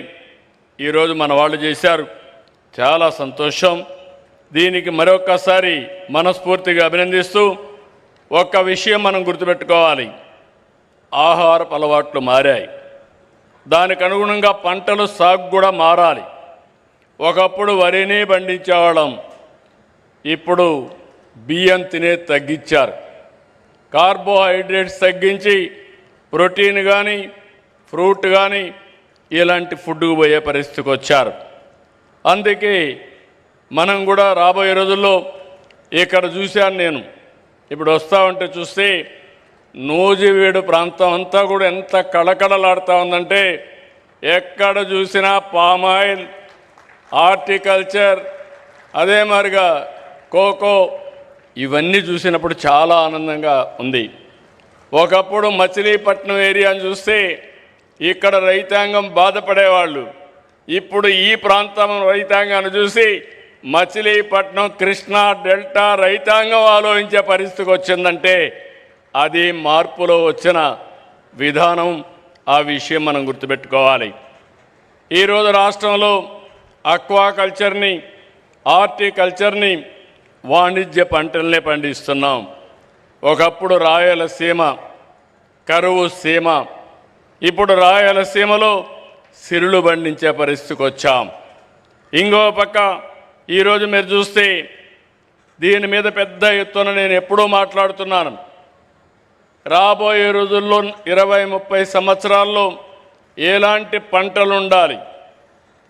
ఈరోజు మన వాళ్ళు చేశారు. చాలా సంతోషం. దీనికి మరొక్కసారి మనస్ఫూర్తిగా అభినందిస్తూ ఒక్క విషయం మనం గుర్తుపెట్టుకోవాలి. ఆహారపు అలవాట్లు మారాయి. దానికి అనుగుణంగా పంటలు సాగు కూడా మారాలి. ఒకప్పుడు వరిని పండించేవాళ్ళం, ఇప్పుడు బియ్యం తినే తగ్గించారు. కార్బోహైడ్రేట్స్ తగ్గించి ప్రోటీన్ కానీ ఫ్రూట్ కానీ ఇలాంటి ఫుడ్కు పోయే పరిస్థితికి వచ్చారు. అందుకే మనం కూడా రాబోయే రోజుల్లో ఇక్కడ చూశాను నేను, ఇప్పుడు వస్తూ ఉంటే చూస్తే నూజివీడు ప్రాంతం అంతా కూడా ఎంత కళకళలాడుతూ ఉందంటే ఎక్కడ చూసినా పామాయిల్, హార్టికల్చర్, అదే మాదిరిగా కోకో, ఇవన్నీ చూసినప్పుడు చాలా ఆనందంగా ఉంది. ఒకప్పుడు మచిలీపట్నం ఏరియాను చూస్తే ఇక్కడ రైతాంగం బాధపడేవాళ్ళు. ఇప్పుడు ఈ ప్రాంతం రైతాంగాన్ని చూసి మచిలీపట్నం, కృష్ణా డెల్టా రైతాంగం ఆలోచించే పరిస్థితికి వచ్చిందంటే అది మార్పులో వచ్చిన విధానం. ఆ విషయం మనం గుర్తుపెట్టుకోవాలి. ఈరోజు రాష్ట్రంలో అక్వాకల్చర్ని, హార్టికల్చర్ని, వాణిజ్య పంటలనే పండిస్తున్నాం. ఒకప్పుడు రాయలసీమ కరువు సీమ, ఇప్పుడు రాయలసీమలో సిరులు పండించే పరిస్థితికి వచ్చాం. ఇంకో పక్క ఈరోజు మీరు చూస్తే దీని మీద పెద్ద ఎత్తున నేను ఎప్పుడూ మాట్లాడుతున్నాను. రాబోయే రోజుల్లో 20-30 సంవత్సరాల్లో ఎలాంటి పంటలు ఉండాలి,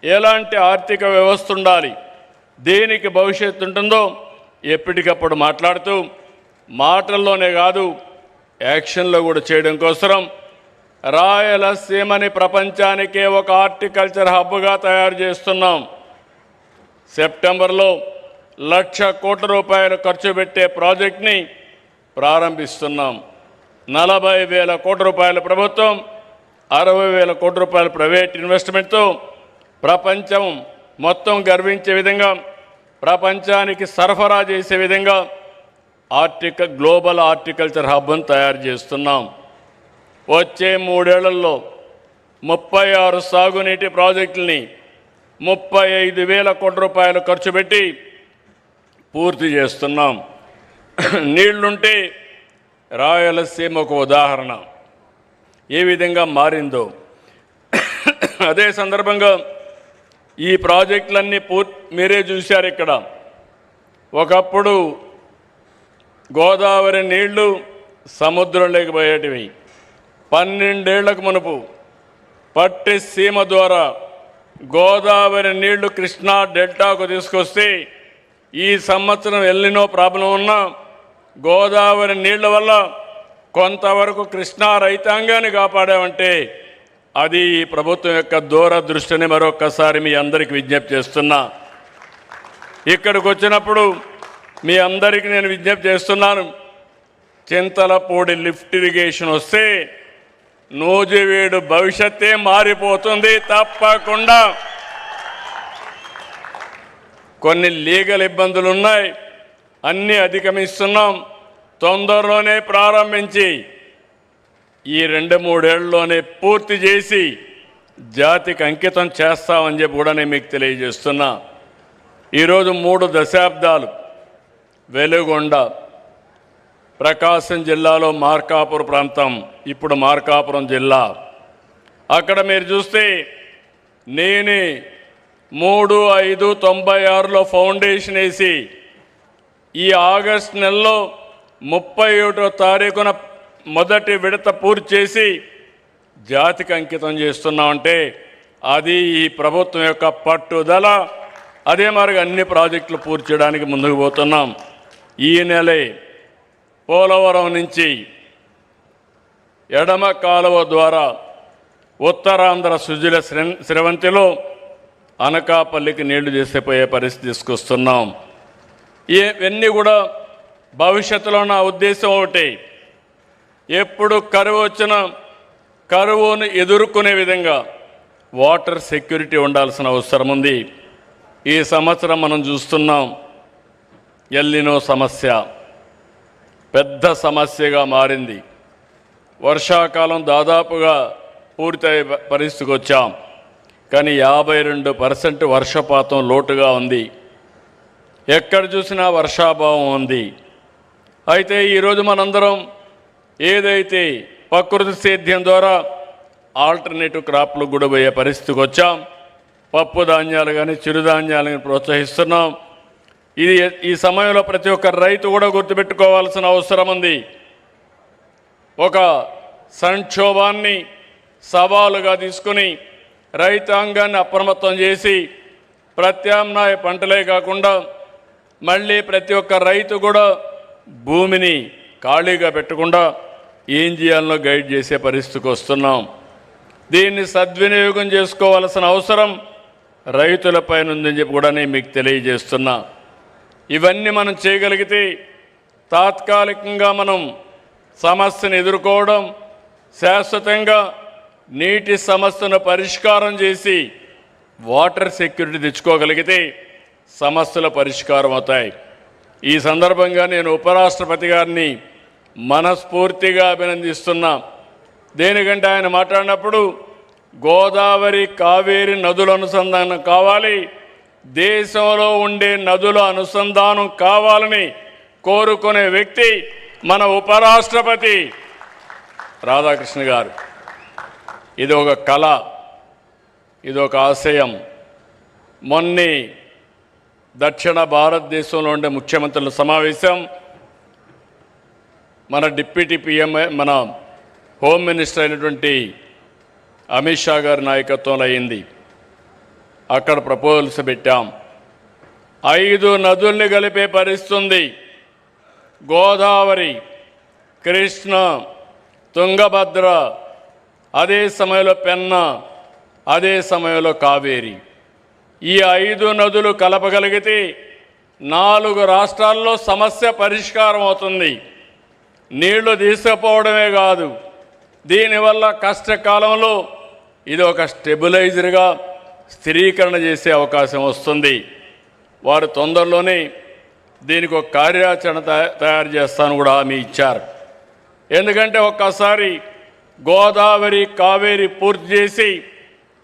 ఎలాంటి ఆర్థిక వ్యవస్థ ఉండాలి, దేనికి భవిష్యత్తు ఉంటుందో ఎప్పటికప్పుడు మాట్లాడుతూ మాటల్లోనే కాదు యాక్షన్లో కూడా చేయడం కోసం రాయలసీమని ప్రపంచానికే ఒక హార్టికల్చర్ హబ్గా తయారు చేస్తున్నాం. సెప్టెంబర్లో 1,00,000 కోట్ల రూపాయలు ఖర్చు పెట్టే ప్రాజెక్ట్ని ప్రారంభిస్తున్నాం. 40,000 కోట్ల రూపాయల ప్రభుత్వం, 60,000 కోట్ల రూపాయల ప్రైవేట్ ఇన్వెస్ట్మెంట్తో ప్రపంచం మొత్తం గర్వించే విధంగా, ప్రపంచానికి సరఫరా చేసే విధంగా గ్లోబల్ హార్టికల్చర్ హబ్ను తయారు చేస్తున్నాం. వచ్చే 3 ఏళ్లలో 36 సాగునీటి ప్రాజెక్టుల్ని 35,000 కోట్ల రూపాయలు ఖర్చు పెట్టి పూర్తి చేస్తున్నాం. నీళ్లుంటే రాయలసీమ ఒక ఉదాహరణ ఏ విధంగా మారిందో. అదే సందర్భంగా ఈ ప్రాజెక్టులన్నీ మీరే చూశారు. ఇక్కడ ఒకప్పుడు గోదావరి నీళ్లు సముద్రంలోకి పోయేటివి. 12 ఏళ్లకు మునుపు పట్టి సీమ ద్వారా గోదావరి నీళ్లు కృష్ణా డెల్టాకు తీసుకొస్తే ఈ సంవత్సరం ఎల్నినో ప్రాబ్లం ఉన్నా గోదావరి నీళ్ల వల్ల కొంతవరకు కృష్ణా రైతాంగాన్ని కాపాడామంటే అది ఈ ప్రభుత్వం యొక్క దూరదృష్టిని మరొకసారి మీ అందరికీ విజ్ఞప్తి చేస్తున్నా. ఇక్కడికి వచ్చినప్పుడు మీ అందరికీ నేను విజ్ఞప్తి చేస్తున్నాను, చింతలపూడి లిఫ్ట్ ఇరిగేషన్ వస్తే నూజివీడు భవిష్యత్తే మారిపోతుంది. తప్పకుండా కొన్ని లీగల్ ఇబ్బందులు ఉన్నాయి, అన్నీ అధిగమిస్తున్నాం. తొందరలోనే ప్రారంభించి ఈ 2-3 ఏళ్లలోనే పూర్తి చేసి జాతికి అంకితం చేస్తామని చెప్పి కూడా నేను మీకు తెలియజేస్తున్నా. ఈరోజు 3 దశాబ్దాలు వెలుగొండ, ప్రకాశం జిల్లాలో మార్కాపురం ప్రాంతం, ఇప్పుడు మార్కాపురం జిల్లా. అక్కడ మీరు చూస్తే నేనే 3/5/96లో ఫౌండేషన్ వేసి ఈ ఆగస్టు నెలలో 31వ తారీఖున మొదటి విడత పూర్తి చేసి జాతికి అంకితం చేస్తున్నామంటే అది ఈ ప్రభుత్వం యొక్క పట్టుదల. అదే మరి అన్ని ప్రాజెక్టులు పూర్తి చేయడానికి ముందుకు పోతున్నాం. ఈ నెలే పోలవరం నుంచి ఎడమ కాలువ ద్వారా ఉత్తరాంధ్ర సుజల స్రవంతిలో అనకాపల్లికి నీళ్లు చేసిపోయే పరిస్థితి తీసుకొస్తున్నాం. ఇవన్నీ కూడా భవిష్యత్తులో నా ఉద్దేశం ఒకటి, ఎప్పుడు కరువు వచ్చినా కరువును ఎదుర్కొనే విధంగా వాటర్ సెక్యూరిటీ ఉండాల్సిన అవసరం ఉంది. ఈ సంవత్సరం మనం చూస్తున్నాం ఎల్నినో సమస్య పెద్ద సమస్యగా మారింది. వర్షాకాలం దాదాపుగా పూర్తయ్యే పరిస్థితికి వచ్చాం. కానీ 52% వర్షపాతం లోటుగా ఉంది. ఎక్కడ చూసినా వర్షాభావం ఉంది. అయితే ఈరోజు మనందరం ఏదైతే ప్రకృతి సేద్యం ద్వారా ఆల్టర్నేటివ్ క్రాప్లు కూడా పోయే పరిస్థితికి వచ్చాం. పప్పు ధాన్యాలు కానీ చిరుధాన్యాలను ప్రోత్సహిస్తున్నాం. ఇది ఈ సమయంలో ప్రతి ఒక్క రైతు కూడా గుర్తుపెట్టుకోవాల్సిన అవసరం ఉంది. ఒక సంక్షోభాన్ని సవాలుగా తీసుకుని రైతాంగాన్ని అప్రమత్తం చేసి ప్రత్యామ్నాయ పంటలే కాకుండా మళ్ళీ ప్రతి ఒక్క రైతు కూడా భూమిని ఖాళీగా పెట్టకుండా ఏం చేయాలనో గైడ్ చేసే పరిస్థితికి వస్తున్నాం. దీన్ని సద్వినియోగం చేసుకోవాల్సిన అవసరం రైతులపైన ఉందని చెప్పి కూడా నేను మీకు తెలియజేస్తున్నా. ఇవన్నీ మనం చేయగలిగితే తాత్కాలికంగా మనం సమస్యను ఎదుర్కోవడం, శాశ్వతంగా నీటి సమస్యను పరిష్కారం చేసి వాటర్ సెక్యూరిటీ తెచ్చుకోగలిగితే సమస్యల పరిష్కారం అవుతాయి. ఈ సందర్భంగా నేను ఉపరాష్ట్రపతి గారిని మనస్ఫూర్తిగా అభినందిస్తున్నా. దేనికంటే ఆయన మాట్లాడినప్పుడు గోదావరి కావేరి నదుల అనుసంధానం కావాలి, దేశంలో ఉండే నదుల అనుసంధానం కావాలని కోరుకునే వ్యక్తి మన ఉపరాష్ట్రపతి రాధాకృష్ణ గారు. ఇది ఒక కళ, ఇది ఒక ఆశయం. మొన్నే దక్షిణ భారతదేశంలో ఉండే ముఖ్యమంత్రుల సమావేశం మన డిప్యూటీ పిఎం మన హోమ్ మినిస్టర్ అయినటువంటి అమిత్ షా గారి నాయకత్వంలో అయింది. అక్కడ ప్రపోజల్స్ పెట్టాం. 5 నదుల్ని కలిపే పరిస్థితుంది. గోదావరి, కృష్ణ, తుంగభద్ర, అదే సమయంలో పెన్నా, అదే సమయంలో కావేరి. ఈ 5 నదులు కలపగలిగితే 4 రాష్ట్రాల్లో సమస్య పరిష్కారం అవుతుంది. నీళ్లు తీసుకుపోవడమే కాదు, దీనివల్ల కష్టకాలంలో ఇది ఒక స్టెబిలైజర్గా స్థిరీకరణ చేసే అవకాశం వస్తుంది. వారు తొందరలోనే దీనికి ఒక కార్యాచరణ తయారు చేస్తాను కూడా హామీ ఇచ్చారు. ఎందుకంటే ఒక్కసారి గోదావరి కావేరి పూర్తి చేసి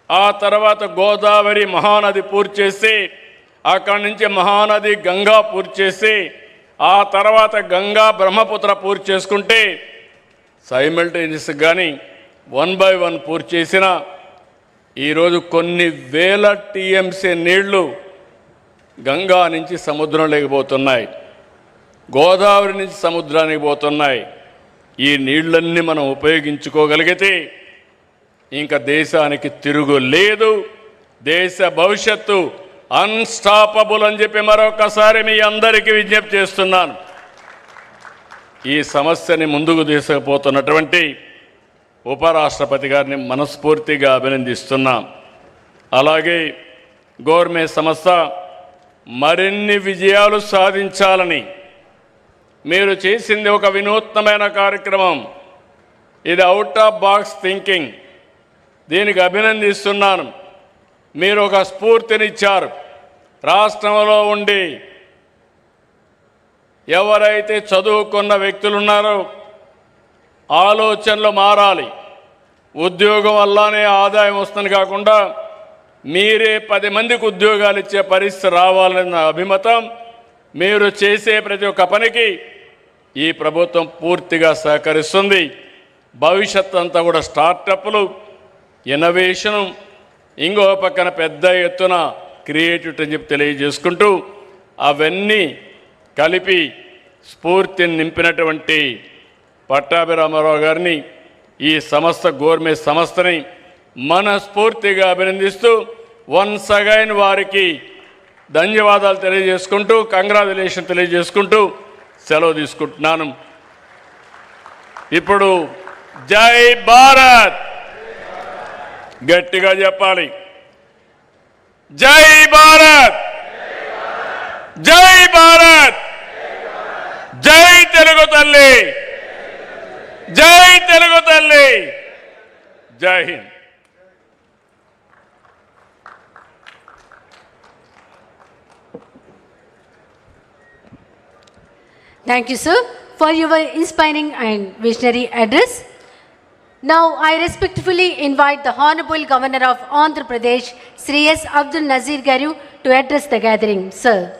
ఆ తర్వాత గోదావరి మహానది పూర్తి చేసి అక్కడి నుంచి మహానది గంగా పూర్తి చేసి ఆ తర్వాత గంగా బ్రహ్మపుత్ర పూర్తి చేసుకుంటే సైమల్టేనియస్ కానీ 1 by 1 పూర్తి చేసిన ఈరోజు కొన్ని వేల టీఎంసీ నీళ్లు గంగా నుంచి సముద్రంలోకి పోతున్నాయి, గోదావరి నుంచి సముద్రానికి పోతున్నాయి. ఈ నీళ్లన్నీ మనం ఉపయోగించుకోగలిగితే ఇంకా దేశానికి తిరుగు లేదు. దేశ భవిష్యత్తు అన్స్టాపబుల్ అని చెప్పి మరొకసారి మీ అందరికీ విజ్ఞప్తి చేస్తున్నాను. ఈ సమస్యని ముందుకు తీసుకుపోతున్నటువంటి ఉపరాష్ట్రపతి గారిని మనస్ఫూర్తిగా అభినందిస్తున్నాం. అలాగే గోర్మే సంస్థ మరిన్ని విజయాలు సాధించాలని మీరు చేసింది ఒక వినూత్నమైన కార్యక్రమం. ఇది అవుట్ ఆఫ్ బాక్స్ థింకింగ్. దీనికి అభినందిస్తున్నాను. మీరు ఒక స్ఫూర్తినిచ్చారు. రాష్ట్రంలో ఉండి ఎవరైతే చదువుకున్న వ్యక్తులు ఉన్నారో ఆలోచనలు మారాలి. ఉద్యోగం వల్లనే ఆదాయం వస్తుంది కాకుండా మీరే 10 మందికి ఉద్యోగాలు ఇచ్చే పరిస్థితి రావాలన్న అభిమతం. మీరు చేసే ప్రతి ఒక్క పనికి ఈ ప్రభుత్వం పూర్తిగా సహకరిస్తుంది. భవిష్యత్ అంతా కూడా స్టార్టప్లు, ఇన్నోవేషను, ఇంకో పక్కన పెద్ద ఎత్తున క్రియేటివిటీ అని చెప్పి తెలియజేసుకుంటూ అవన్నీ కలిపి స్ఫూర్తిని నింపినటువంటి పట్టాభిరామారావు గారిని, ఈ సంస్థ గోర్మే సంస్థని మనస్ఫూర్తిగా అభినందిస్తూ వన్స్ అగైన్ వారికి ధన్యవాదాలు తెలియజేసుకుంటూ కంగ్రాచులేషన్ తెలియజేసుకుంటూ సెలవు తీసుకుంటున్నాను. ఇప్పుడు జై భారత్ గట్టిగా చెప్పాలి. జై భారత్, జై భారత్, జై తెలుగు తల్లి, జై తెలుగు తల్లి, జై Hind. Thank you, sir, for your inspiring and visionary address. Now, I respectfully invite the Honorable Governor of Andhra Pradesh, Sri S. Abdul Nazir Garu, to address the gathering. Sir.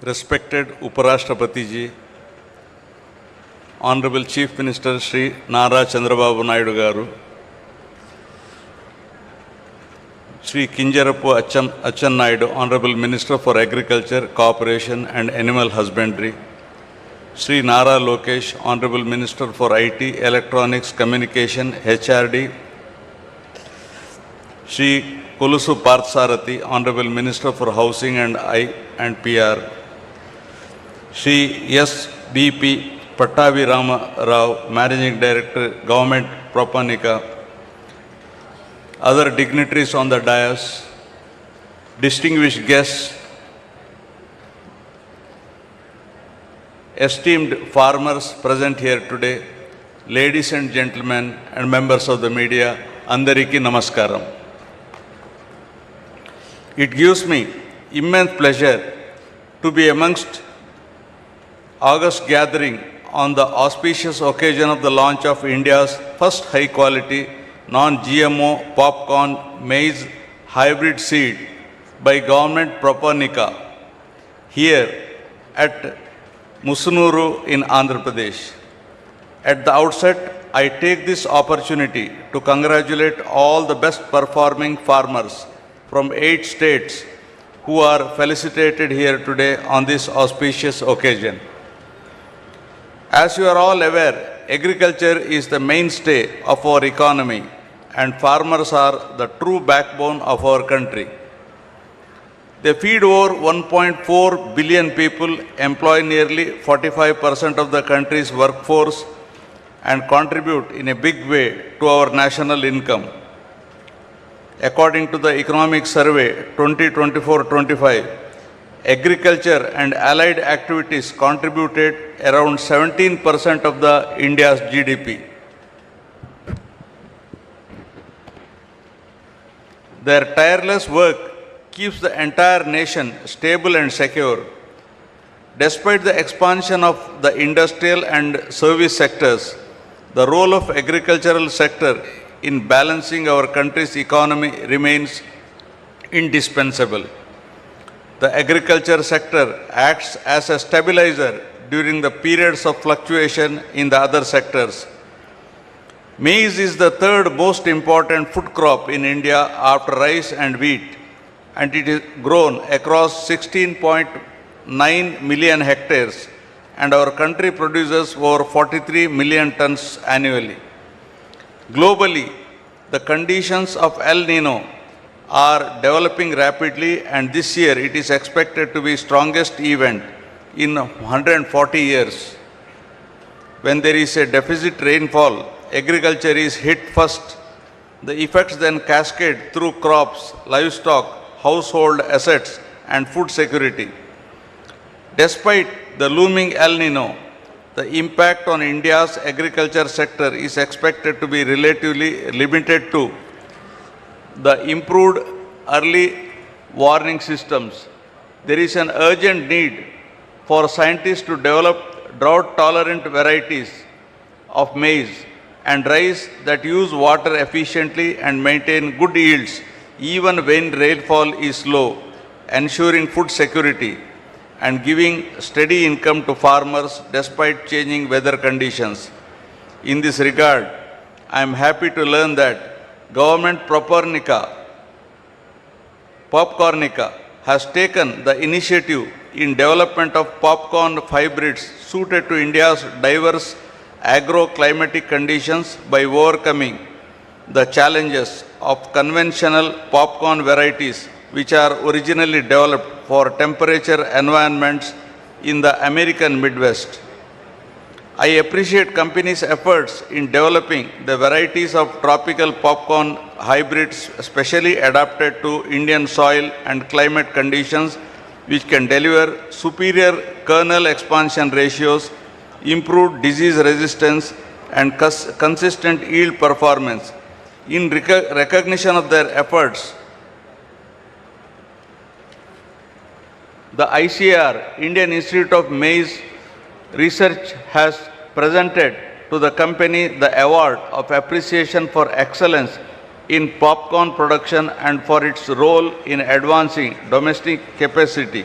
Respected Uparashtrapati ji, Honorable Chief Minister Shri Nara Chandrababu Naidu Garu, Shri Kinjarapu Achan Naidu, Honorable Minister for Agriculture, Cooperation and Animal Husbandry, Shri Nara Lokesh, Honorable Minister for IT, Electronics, Communication, HRD, Shri Kulusu Parthsarathi, Honorable Minister for Housing and PR, Shri S. B.P. Pattavi Rama Rao, Managing Director, Government Proponika, other dignitaries on the dais, distinguished guests, esteemed farmers present here today, ladies and gentlemen and members of the media, Andariki Namaskaram. It gives me immense pleasure to be amongst August gathering on the auspicious occasion of the launch of India's first high-quality, non-GMO popcorn maize hybrid seed by Government Proponika here at Musunuru in Andhra Pradesh. At the outset, I take this opportunity to congratulate all the best performing farmers from 8 states who are felicitated here today on this auspicious occasion. As you are all aware, agriculture is the mainstay of our economy and farmers are the true backbone of our country. They feed over 1.4 billion people, employ nearly 45% of the country's workforce and contribute in a big way to our national income. According to the Economic Survey 2024-25, agriculture and allied activities contributed around 17% of the India's GDP. Their tireless work keeps the entire nation stable and secure. Despite the expansion of the industrial and service sectors, the role of agricultural sector in balancing our country's economy remains indispensable. The agriculture sector acts as a stabilizer during the periods of fluctuation in the other sectors. Maize is the third most important food crop in India after rice and wheat, and it is grown across 16.9 million hectares, and our country produces over 43 million tons annually. Globally, the conditions of El Nino are developing rapidly, and this year it is expected to be strongest event in 140 years. When there is a deficit rainfall, agriculture is hit first. The effects then cascade through crops, livestock, household assets, and food security. Despite the looming El Nino, the impact on India's agriculture sector is expected to be relatively limited to the improved early warning systems. There is an urgent need for scientists to develop drought-tolerant varieties of maize and rice that use water efficiently and maintain good yields even when rainfall is low, ensuring food security and giving steady income to farmers despite changing weather conditions. In this regard, I am happy to learn that Government Popcornica has taken the initiative in development of popcorn hybrids suited to India's diverse agro-climatic conditions by overcoming the challenges of conventional popcorn varieties which are originally developed for temperature environments in the American Midwest. I appreciate company's efforts in developing the varieties of tropical popcorn hybrids specially adapted to Indian soil and climate conditions, which can deliver superior kernel expansion ratios, improved disease resistance, and consistent yield performance. In recognition of their efforts, the ICR, Indian Institute of Maize Research, has presented to the company the award of appreciation for excellence in popcorn production and for its role in advancing domestic capacity.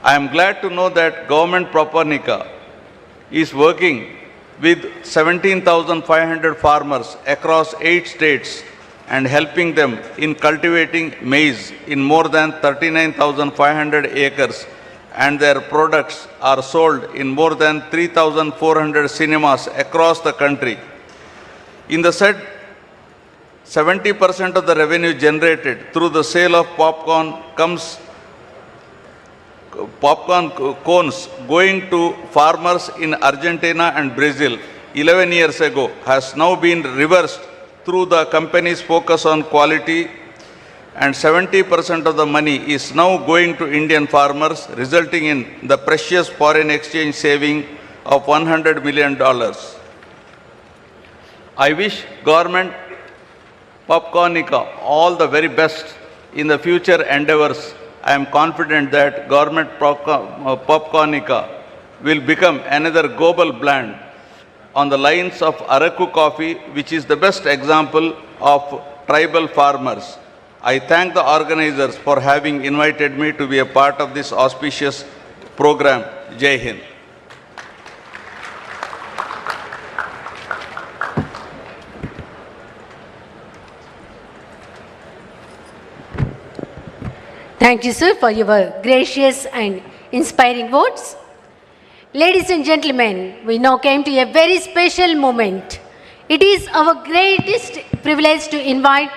I am glad to know that Government Propernica is working with 17,500 farmers across 8 states and helping them in cultivating maize in more than 39,500 acres, and their products are sold in more than 3,400 cinemas across the country. In the said, 70% of the revenue generated through the sale of popcorn cones going to farmers in Argentina and Brazil 11 years ago has now been reversed through the company's focus on quality, and 70% of the money is now going to Indian farmers, resulting in the precious foreign exchange saving of $100 million. I wish Government Popcornica all the very best in the future endeavors. I am confident that Government Popcornica will become another global brand on the lines of Araku coffee, which is the best example of tribal farmers. I thank the organizers for having invited me to be a part of this auspicious program. Jai Hind. Thank you, sir, for your gracious and inspiring words. Ladies and gentlemen, we now came to a very special moment. It is our greatest privilege to invite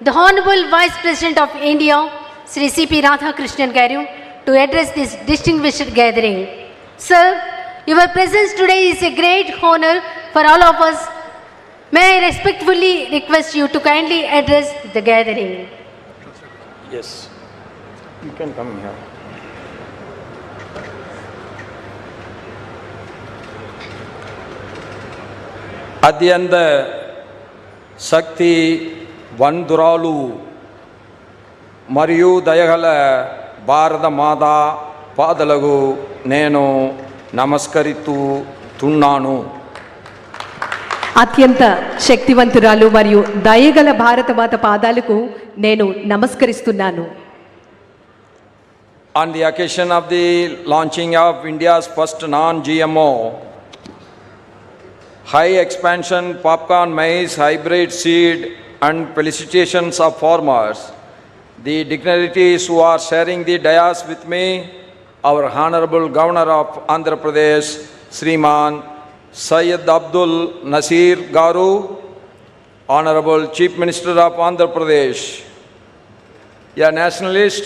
the Honorable Vice President of India, Sri C.P. Radhakrishnan Garu, to address this distinguished gathering. Sir, your presence today is a great honor for all of us. May I respectfully request you to kindly address the gathering. Yes, you can come here. అత్యంత శక్తి వందురాలు మరియు దయగల భారత మాత పాదలకు నేను నమస్కరిస్తున్నాను. అత్యంత శక్తివంతురాలు మరియు దయగల భారతమాత పాదాలకు నేను నమస్కరిస్తున్నాను. On the occasion of the launching of India's first non-GMO high expansion popcorn maize hybrid seed and felicitations of farmers, the dignitaries who are sharing the dais with me, our Honorable Governor of Andhra Pradesh, Sriman Syed Abdul Nasir Garu, Honorable Chief Minister of Andhra Pradesh, a nationalist,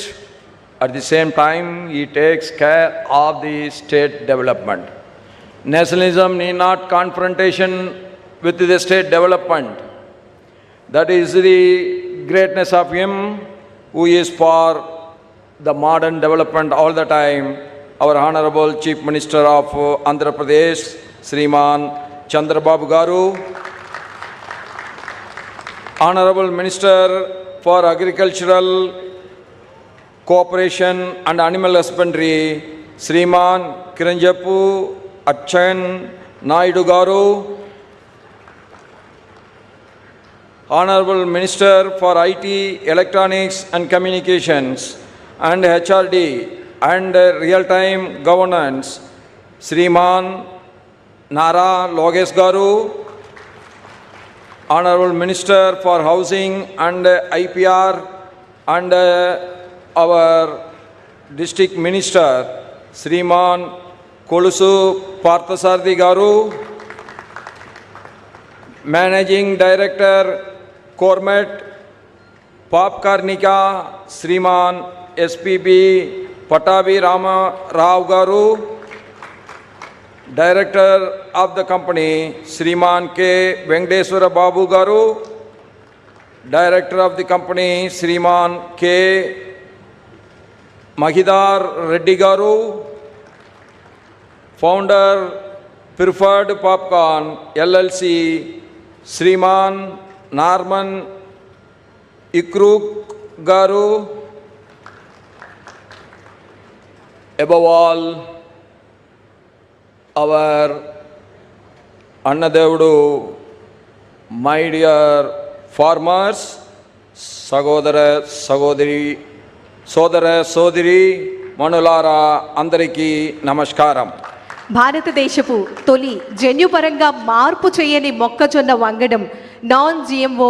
at the same time he takes care of the state development. Nationalism need not confrontation with the state development. That is the greatness of him who is for the modern development all the time. Our Honorable Chief Minister of Andhra Pradesh, Sriman Chandrababu Garu, Honorable Minister for Agricultural Cooperation and Animal Husbandry, Sriman Kiranjapu Achan Naidu Garu, Honorable Minister for IT, Electronics and Communications and HRD and Real-Time Governance, Sriman Nara Logesh Garu, Honorable Minister for Housing and IPR and our District Minister, Sriman Kolusu Parthasarthi Garu, Managing Director, Cormet Popcornica, Sriman SPB Patabi Rama Rao Garu, Director of the company, Sriman K. Venkateswara Babu Garu. Director of the company, Sriman K. Mahidar Reddy Garu. Founder, Preferred Popcorn LLC, Sriman Narman Ikruk Garu. Above all, our Annadevudu, my dear farmers, Sagodara Sagodari, Sodara Sodiri, Manulara, Andariki, Namaskaram. భారతదేశపు తొలి జన్యుపరంగా మార్పు చేయని మొక్కజొన్న వంగడం non GMO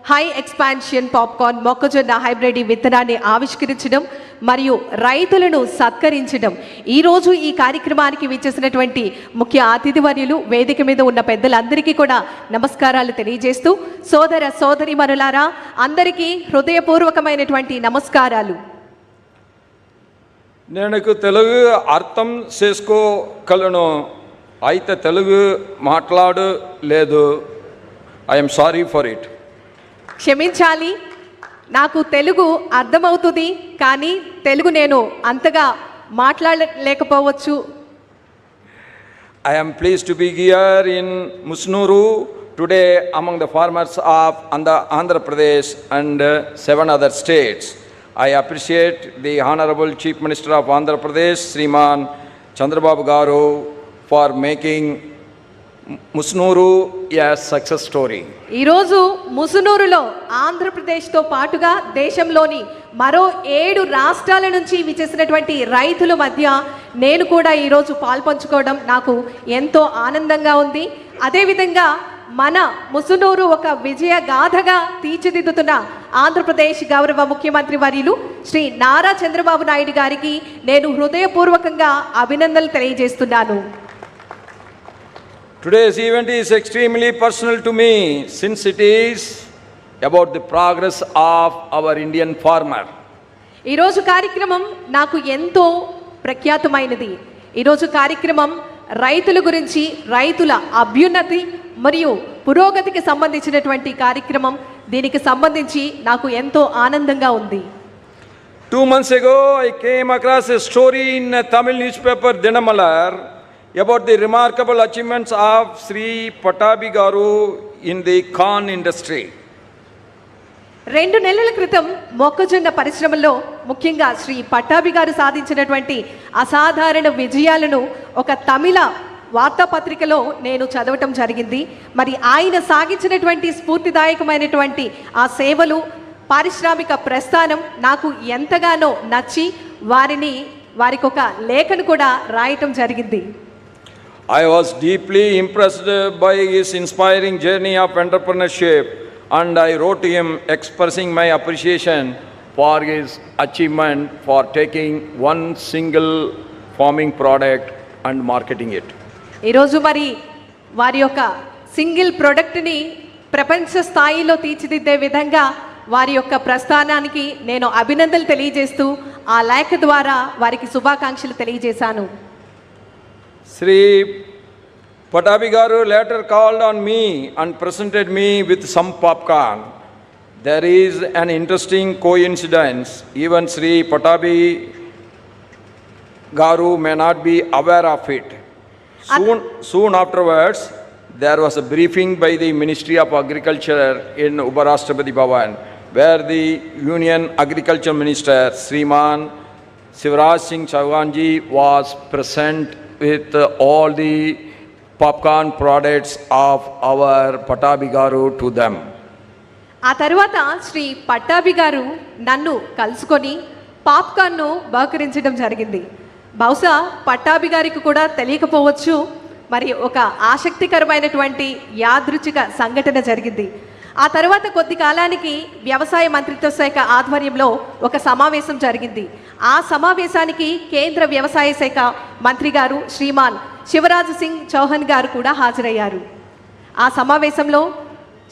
high expansion popcorn మొక్కజొన్న hybrid విత్తనాన్ని ఆవిష్కరించడం మరియు రైతులను సత్కరించడం. ఈరోజు ఈ కార్యక్రమానికి విచ్చేసినటువంటి ముఖ్య అతిథివర్యులు, వేదిక మీద ఉన్న పెద్దలందరికీ కూడా నమస్కారాలు తెలియజేస్తూ, సోదర సోదరీమణులారా అందరికీ హృదయపూర్వకమైనటువంటి నమస్కారాలు. నేను తెలుగు అర్థం చేసుకోగలను, అయితే తెలుగు మాట్లాడు లేదు. I'm sorry for it. క్షమించాలి, నాకు తెలుగు అర్థమవుతుంది కానీ తెలుగు నేను అంతగా మాట్లాడలేకపోవచ్చు. I am pleased to be here in Musnuru today among the farmers of Andhra Pradesh and 7 other states. I appreciate the Honorable Chief Minister of Andhra Pradesh, Sriman Chandrababu Garu, for making Musunuru a success story. ఈరోజు ముసునూరులో ఆంధ్రప్రదేశ్తో పాటుగా దేశంలోని మరో 7 రాష్ట్రాల నుంచి విచ్చేసినటువంటి రైతుల మధ్య నేను కూడా ఈరోజు పాల్పంచుకోవడం నాకు ఎంతో ఆనందంగా ఉంది. అదేవిధంగా మన ముసునూరు ఒక విజయ గాథగా తీర్చిదిద్దుతున్న ఆంధ్రప్రదేశ్ గౌరవ ముఖ్యమంత్రి వర్యులు శ్రీ నారా చంద్రబాబు నాయుడు గారికి నేను హృదయపూర్వకంగా అభినందనలు తెలియజేస్తున్నాను. Today's event is extremely personal to me since it is about the progress of our Indian farmer. ఈరోజు కార్యక్రమం నాకు ఎంతో ప్రఖ్యాతమైనది. ఈరోజు కార్యక్రమం రైతుల గురించి, రైతుల అభ్యున్నతి మరియు పురోగతికి సంబంధించినటువంటి కార్యక్రమం. దీనికి సంబంధించి నాకు ఎంతో ఆనందంగా ఉంది. 2 months ago, I came across a story in a Tamil newspaper, Dinamalar, about the remarkable achievements of Sri Patabi Garu in the corn industry. 2 నెలల క్రితం మొక్కజొన్న పరిశ్రమలో ముఖ్యంగా శ్రీ పట్టాభి గారు సాధించినటువంటి అసాధారణ విజయాలను ఒక తమిళ వార్తాపత్రికలో నేను చదవటం జరిగింది. మరి ఆయన సాగించినటువంటి స్ఫూర్తిదాయకమైనటువంటి ఆ సేవలు, పారిశ్రామిక ప్రస్థానం నాకు ఎంతగానో నచ్చి వారికి ఒక లేఖను కూడా రాయటం జరిగింది. I was deeply impressed by his inspiring journey of entrepreneurship, and I wrote to him expressing my appreciation for his achievement for taking one single farming product and marketing it. ఈరోజు మరి వారి యొక్క సింగిల్ ప్రోడక్ట్ని ప్రపంచ స్థాయిలో తీర్చిదిద్దే విధంగా వారి యొక్క ప్రస్థానానికి నేను అభినందనలు తెలియజేస్తూ ఆ లేఖ ద్వారా వారికి శుభాకాంక్షలు తెలియజేశాను. Sri Patabi Garu later called on me and presented me with some popcorn. There is an interesting coincidence. Even Sri Patabi Garu may not be aware of it. Soon afterwards, there was a briefing by the Ministry of Agriculture in Uparashtrapati Bhavan, where the Union Agriculture Minister, Sriman Shivraj Singh Chauhanji, was present with all the popcorn products of our Patabi Garu to them. ఆ తర్వాత శ్రీ పట్టాభి గారు నన్ను కలుసుకొని పాప్కార్న్ను బహుకరించడం జరిగింది. బహుశా పట్టాభి గారికి కూడా తెలియకపోవచ్చు, మరి ఒక ఆసక్తికరమైనటువంటి యాదృచ్ఛిక సంఘటన జరిగింది. ఆ తర్వాత కొద్ది కాలానికి వ్యవసాయ మంత్రిత్వ శాఖ ఆధ్వర్యంలో ఒక సమావేశం జరిగింది. ఆ సమావేశానికి కేంద్ర వ్యవసాయ శాఖ మంత్రి గారు శ్రీమాన్ శివరాజ్ సింగ్ చౌహాన్ గారు కూడా హాజరయ్యారు. ఆ సమావేశంలో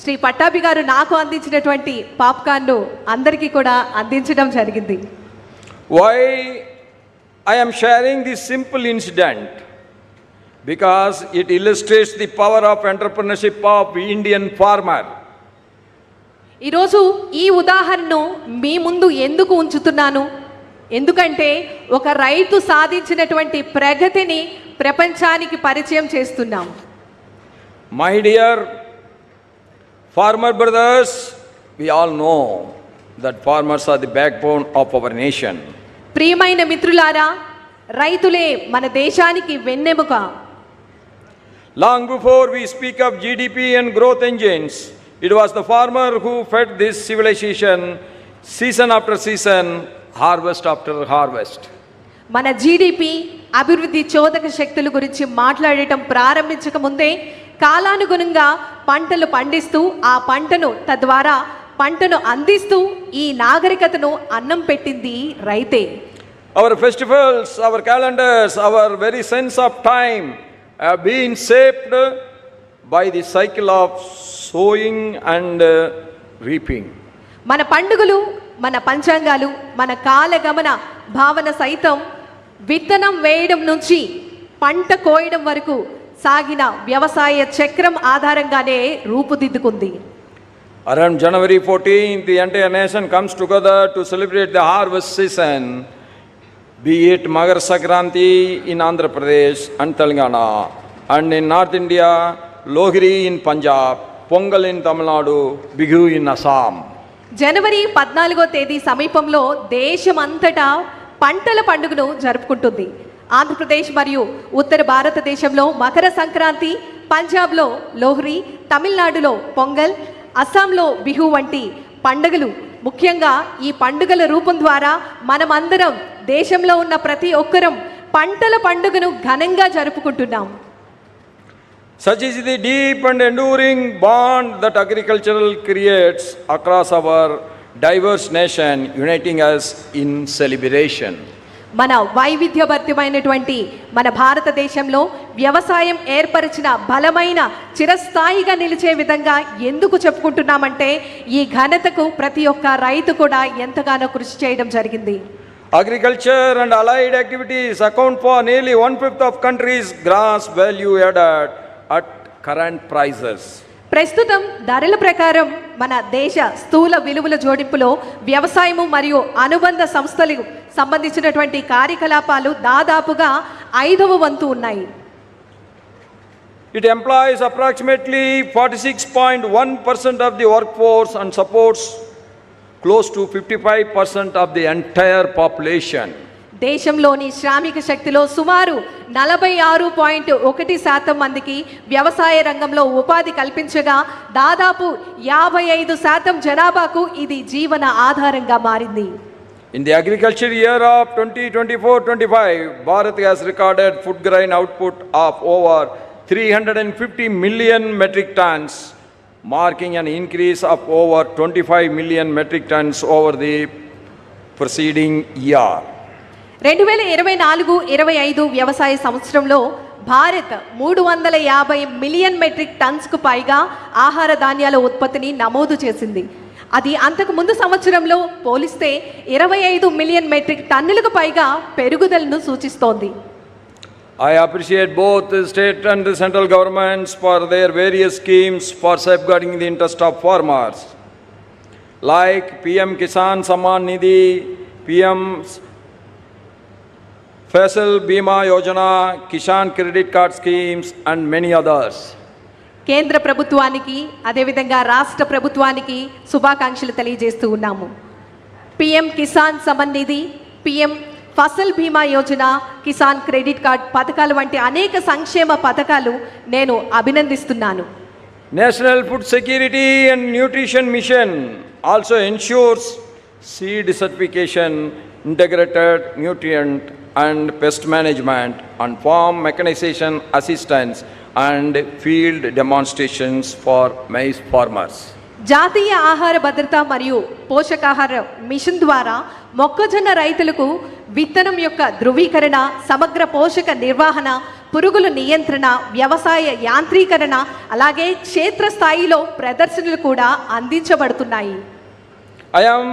శ్రీ పట్టాభి గారు నాకు అందించినటువంటి పాప్కార్న్ను అందరికీ కూడా అందించడం జరిగింది. Why I am sharing this simple incident? because it illustrates the power of entrepreneurship of Indian farmer. ఈరోజు ఈ ఉదాహరణను మీ ముందు ఎందుకు ఉంచుతున్నాను? ఎందుకంటే ఒక రైతు సాధించినటువంటి ప్రగతిని ప్రపంచానికి పరిచయం చేస్తున్నాం. My dear farmer brothers, we all know that farmers are the backbone of our nation. ప్రియమైన మిత్రులారా, రైతులే మన దేశానికి వెన్నెముక. Long before we speak of GDP and growth engines, it was the farmer who fed this civilization season after season, harvest after harvest. మన GDP అభివృద్ధి చోదక శక్తుల గురించి మాట్లాడటం ప్రారంభించక ముందే కాలానుగుణంగా పంటలు పండిస్తూ ఆ పంటను తద్వారా పంటను అందిస్తూ ఈ నాగరికతను అన్నం పెట్టింది రైతే. Our festivals, our calendars, our very sense of time have been shaped by the cycle of sowing and reaping. మన పండుగలు, మన పంచాంగాలు, మన కాలగమన భావన సైతం విత్తనం వేయడం నుంచి పంట కోయడం వరకు సాగిన వ్యవసాయ చక్రం ఆధారంగానే రూపుదిద్దుకుంది. Around January 14th, the entire nation comes together to celebrate the harvest season, be it Magar Sankranti in Andhra Pradesh and Telangana, and in North India, Lohri in Punjab, Pongal in Tamil Nadu, Bihu in Assam. జనవరి 14వ తేదీ సమీపంలో దేశమంతటా పంటల పండుగను జరుపుకుంటుంది. ఆంధ్రప్రదేశ్ మరియు ఉత్తర భారతదేశంలో మకర సంక్రాంతి, పంజాబ్లో లోహ్రీ, తమిళనాడులో పొంగల్, అస్సాంలో బిహు వంటి పండుగలు. ముఖ్యంగా ఈ పండుగల రూపం ద్వారా మనమందరం దేశంలో ఉన్న ప్రతి ఒక్కరం పంటల పండుగను ఘనంగా జరుపుకుంటున్నాం. Such is the deep and enduring bond that agriculture creates across our diverse nation, uniting us in celebration. మన వైవిధ్యభరితమైనటువంటి మన భారతదేశంలో వ్యవసాయం ఏర్పరిచిన బలమైన చిరస్థాయిగా నిలిచే విధంగా ఎందుకు చెప్పుకుంటున్నామంటే ఈ ఘనతకు ప్రతి ఒక్క రైతు కూడా ఎంతగానో కృషి చేయడం జరిగింది. Agriculture and allied activities account for nearly 1/5 of country's gross value added at current prices. ప్రస్తుతం ధరల ప్రకారం మన దేశ స్థూల విలువల జోడింపులో వ్యవసాయము మరియు అనుబంధ సంస్థలకు సంబంధించినటువంటి కార్యకలాపాలు దాదాపుగా 5వ వంతు ఉన్నాయి. It employs approximately 46.1% of the workforce and supports close to 55% of the entire population. దేశంలోని శ్రామిక శక్తిలో సుమారు 46.1% మందికి వ్యవసాయ రంగంలో ఉపాధి కల్పించగా దాదాపు 55% జనాభాకు ఇది జీవన ఆధారంగా మారింది. In the agriculture year of 2024-25, Bharat has recorded food grain output of over 350 million metric tons, marking an increase of over 25 million metric tons over the preceding year. 2024-25 వ్యవసాయ సంవత్సరంలో భారత్ 350 మిలియన్ మెట్రిక్ టన్స్కు పైగా ఆహార ధాన్యాల ఉత్పత్తిని నమోదు చేసింది. అది అంతకు ముందు సంవత్సరంలో పోలిస్తే 25 మిలియన్ మెట్రిక్ టన్నులకు పైగా పెరుగుదలను సూచిస్తోంది. I appreciate both the state and the central governments for their various schemes for safeguarding the interest of farmers, like PM Kisan Samman Nidhi, PM's Fasal Bima Yojana, Kisan Credit Card schemes and many others. కేంద్ర ప్రభుత్వానికి అదేవిధంగా రాష్ట్ర ప్రభుత్వానికి శుభాకాంక్షలు తెలియజేస్తూ ఉన్నాము. PM Kisan Samman Nidhi, PM Fasal బీమా Yojana, Kisan credit card పథకాలు వంటి అనేక సంక్షేమ పథకాలు నేను అభినందిస్తున్నాను. National Food Security and Nutrition Mission also ensures seed certification, integrated nutrient and pest management, and farm mechanization assistance and field demonstrations for maize farmers. జాతీయ ఆహార భద్రత మరియు పోషకాహార మిషన్ ద్వారా మొక్కజొన్న రైతులకు విత్తనం యొక్క ధృవీకరణ, సమగ్ర పోషక నిర్వహణ, పురుగుల నియంత్రణ, వ్యవసాయ యాంత్రీకరణ, అలాగే క్షేత్రస్థాయిలో ప్రదర్శనలు కూడా అందించబడుతున్నాయి. I am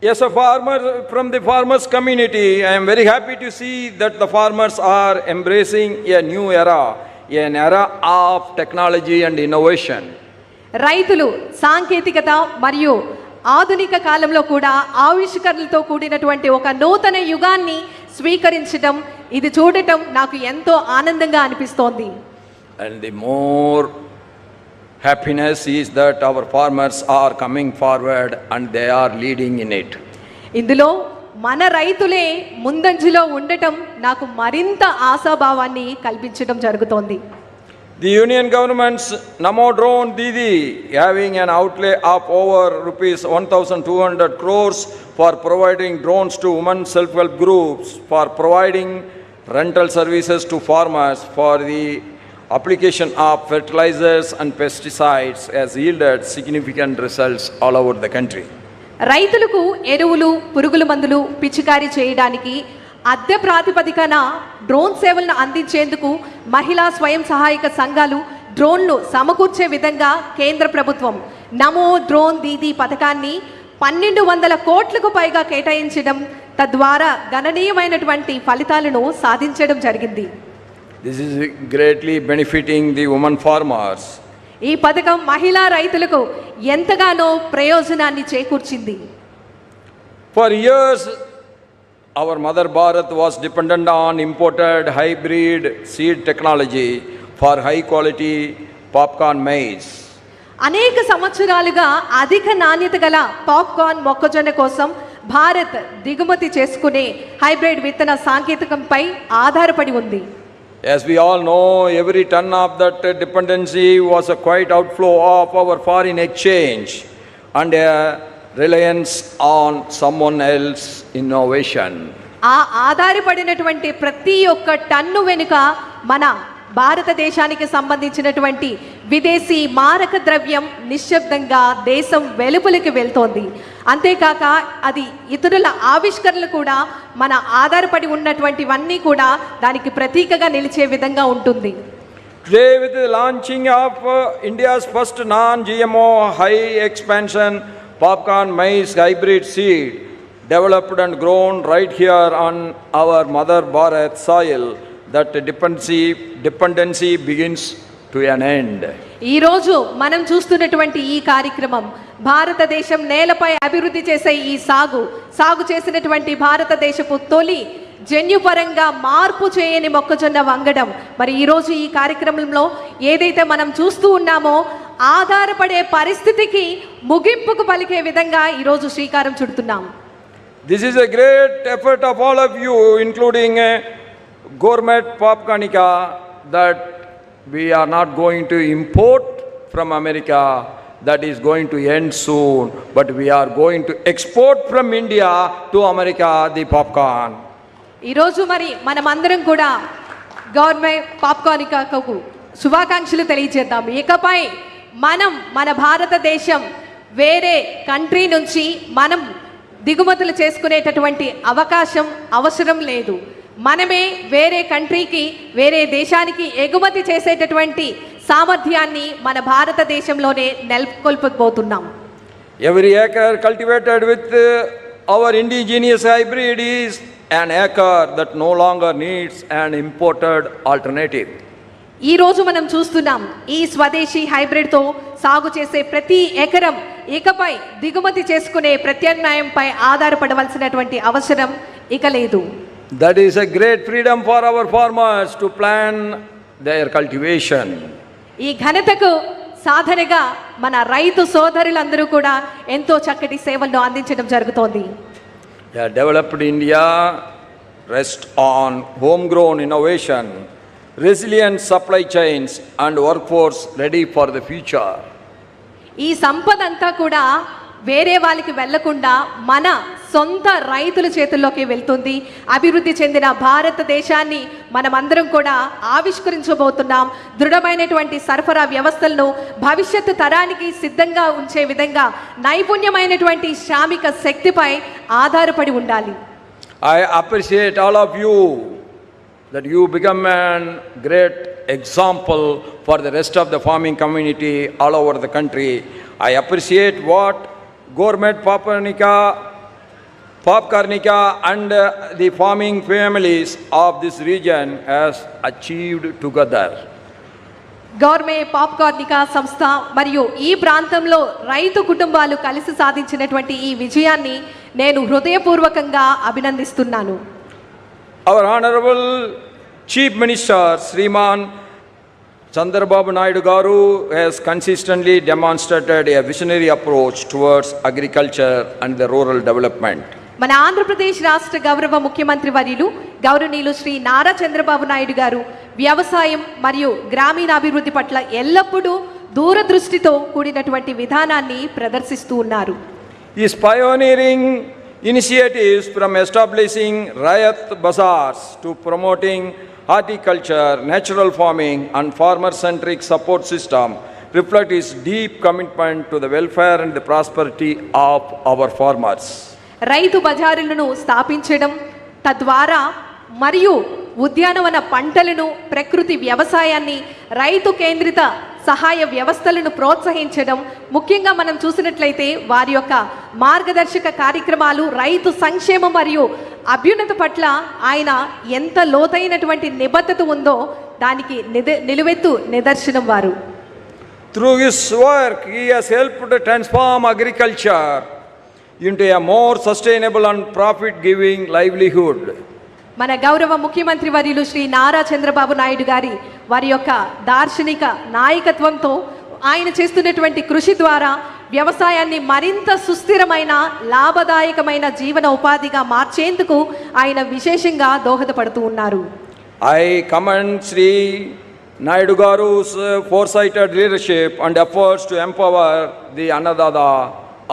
As a farmer from the farmers community, I am very happy to see that the farmers are embracing a new era, an era of technology and innovation. రైతులు సాంకేతికత మరియు ఆధునిక కాలంలో కూడా ఆవిష్కరణలతో కూడినటువంటి ఒక నూతన యుగాన్ని స్వీకరించడం, ఇది చూడటం నాకు ఎంతో ఆనందంగా అనిపిస్తోంది. And the more happiness is that our farmers are coming forward and they are leading in it. ఇందులో మన రైతులే ముందంజలో ఉండటం నాకు మరింత ఆశాభావాన్ని కల్పించడం జరుగుతోంది. The union government's Namo Drone Didi having an outlay of over rupees 1,200 crores for providing drones to women self-help groups, for providing rental services to farmers, for the application of fertilizers and pesticides has yielded significant results all over the country. రైతులకు ఎరువులు, పురుగుల మందులు పిచికారీ చేయడానికి అద్దె ప్రాతిపదికన drone సేవలను అందించేందుకు మహిళా స్వయం సహాయక సంఘాలు డ్రోన్లు సమకూర్చే విధంగా కేంద్ర ప్రభుత్వం నమో డ్రోన్ దీదీ పథకాన్ని 1,200 కోట్లకు పైగా కేటాయించడం, తద్వారా గణనీయమైనటువంటి ఫలితాలను సాధించడం జరిగింది. This is greatly benefiting the women farmers. ఈ పథకం మహిళా రైతులకు ఎంతగానో ప్రయోజనాన్ని చేకూర్చింది. For years, our mother Bharat was dependent on imported hybrid seed technology for high quality popcorn maize. అనేక సంవత్సరాలుగా అధిక నాణ్యత గల పాప్కార్న్ మొక్కజొన్న కోసం భారత్ దిగుమతి చేసుకునే హైబ్రిడ్ విత్తన సాంకేతికంపై ఆధారపడి ఉంది. As we all know, every ton of that dependency was a quite outflow of our foreign exchange and a reliance on someone else innovation. ఆ ఆధారపడినటువంటి ప్రతి ఒక్క టన్ను వెనుక మన భారతదేశానికి సంబంధించినటువంటి విదేశీ మారక ద్రవ్యం నిశ్శబ్దంగా దేశం వెలుపలికి వెళ్తోంది. అంతేకాక అది ఇతరుల ఆవిష్కరణలు కూడా మన ఆధారపడి ఉన్నటువంటివన్నీ కూడా దానికి ప్రతీకగా నిలిచే విధంగా ఉంటుంది. Today, with the launching of India's first non-GMO high expansion popcorn maize hybrid seed, developed and grown right here on our mother Bharat soil, that dependency begins to an end. ఈ రోజు మనం చూస్తున్నటువంటి ఈ కార్యక్రమం భారతదేశం నేలపై అభివృద్ధి చేసే ఈ సాగు చేసినటువంటి భారతదేశపు తొలి జన్యుపరంగా మార్పు చేయని మొక్కజొన్న వంగడం. మరి ఈరోజు ఈ కార్యక్రమంలో ఏదైతే మనం చూస్తూ ఉన్నామో ఆధారపడే పరిస్థితికి ముగింపుకు పలికే విధంగా ఈరోజు శ్రీకారం చుడుతున్నాం. This is a great effort of all of you, including gourmet popcornica, that we are not going to import from America. That is going to end soon, but we are going to export from India to America the popcorn. ఈరోజు మరి మనమందరం కూడా government పాప్కార్నికాకు శుభాకాంక్షలు తెలియజేద్దాం. ఇకపై మన భారతదేశం వేరే country నుంచి మనం దిగుమతులు చేసుకునేటటువంటి అవసరం లేదు. మనమే వేరే కంట్రీకి, వేరే దేశానికి ఎగుమతి చేసేటటువంటి సామర్థ్యాన్ని మన భారతదేశంలోనే నెలకొల్పబోతున్నాం. Every acre cultivated with our indigenous hybrid is an acre that no longer needs an imported alternative. ఈ రోజు మనం చూస్తున్నాం ఈ స్వదేశీ హైబ్రిడ్తో సాగు చేసే ప్రతి ఎకరం ఇకపై దిగుమతి చేసుకునే ప్రత్యామ్నాయంపై ఆధారపడవలసినటువంటి అవసరం ఇక లేదు. That is a great freedom for our farmers to plan their cultivation. ఈ ఘనతకు సాధనగా మన రైతు సోదరులందరూ కూడా ఎంతో చక్కటి సేవలను అందించడం జరుగుతోంది. A developed India rests on homegrown innovation, resilient supply chains and workforce ready for the future. ఈ సంపద అంతా కూడా వేరే వాళ్ళకి వెళ్లకుండా మన సొంత రైతుల చేతుల్లోకి వెళ్తుంది. అభివృద్ధి చెందిన భారతదేశాన్ని మనమందరం కూడా ఆవిష్కరించబోతున్నాం. దృఢమైనటువంటి సరఫరా వ్యవస్థలను భవిష్యత్తు తరానికి సిద్ధంగా ఉంచే విధంగా నైపుణ్యమైనటువంటి శ్రామిక శక్తిపై ఆధారపడి ఉండాలి. I appreciate all of you that you become a great example for the rest of the farming community all over the country. I appreciate what Gourmet Papanica Popcornica and the farming families of this region has achieved together. గవర్మే పాప్కార్నికా సంస్థ మరియు ఈ ప్రాంతంలో రైతు కుటుంబాలు కలిసి సాధించినటువంటి ఈ విజయాన్ని నేను హృదయపూర్వకంగా అభినందిస్తున్నాను. Our Honorable Chief Minister Sriman Chandrababu Naidu garu has consistently demonstrated a visionary approach towards agriculture and the rural development. మన ఆంధ్రప్రదేశ్ రాష్ట్ర గౌరవ ముఖ్యమంత్రి వర్యులు గౌరవనీయులు శ్రీ నారా చంద్రబాబు నాయుడు గారు వ్యవసాయం మరియు గ్రామీణాభివృద్ధి పట్ల ఎల్లప్పుడూ దూరదృష్టితో కూడినటువంటి విధానాన్ని ప్రదర్శిస్తూ ఉన్నారు. His pioneering initiatives from establishing Rayat Bazaars to promoting horticulture, natural farming and farmer-centric support system reflect his deep commitment to the welfare and the prosperity of our farmers. రైతు బజారులను స్థాపించడం తద్వారా మరియు ఉద్యానవన పంటలను ప్రకృతి వ్యవసాయాన్ని రైతు కేంద్రిత సహాయ వ్యవస్థలను ప్రోత్సహించడం ముఖ్యంగా మనం చూసినట్లయితే వారి యొక్క మార్గదర్శక కార్యక్రమాలు రైతు సంక్షేమం మరియు అభ్యున్నత పట్ల ఆయన ఎంత లోతైనటువంటి నిబద్ధత ఉందో దానికి నిలువెత్తు నిదర్శనం వారు. Through his work he has helped to transform agriculture into a more sustainable and profit-giving livelihood. మన గౌరవ ముఖ్యమంత్రి వర్యులు శ్రీ నారా చంద్రబాబు నాయుడు గారి వారి యొక్క దార్శనిక నాయకత్వంతో ఆయన చేస్తున్నటువంటి కృషి ద్వారా వ్యవసాయాన్ని మరింత సుస్థిరమైన లాభదాయకమైన జీవన ఉపాధిగా మార్చేందుకు ఆయన విశేషంగా దోహదపడుతూ ఉన్నారు. I commend Sri Naidu garu's foresighted leadership and efforts to empower the Annadada,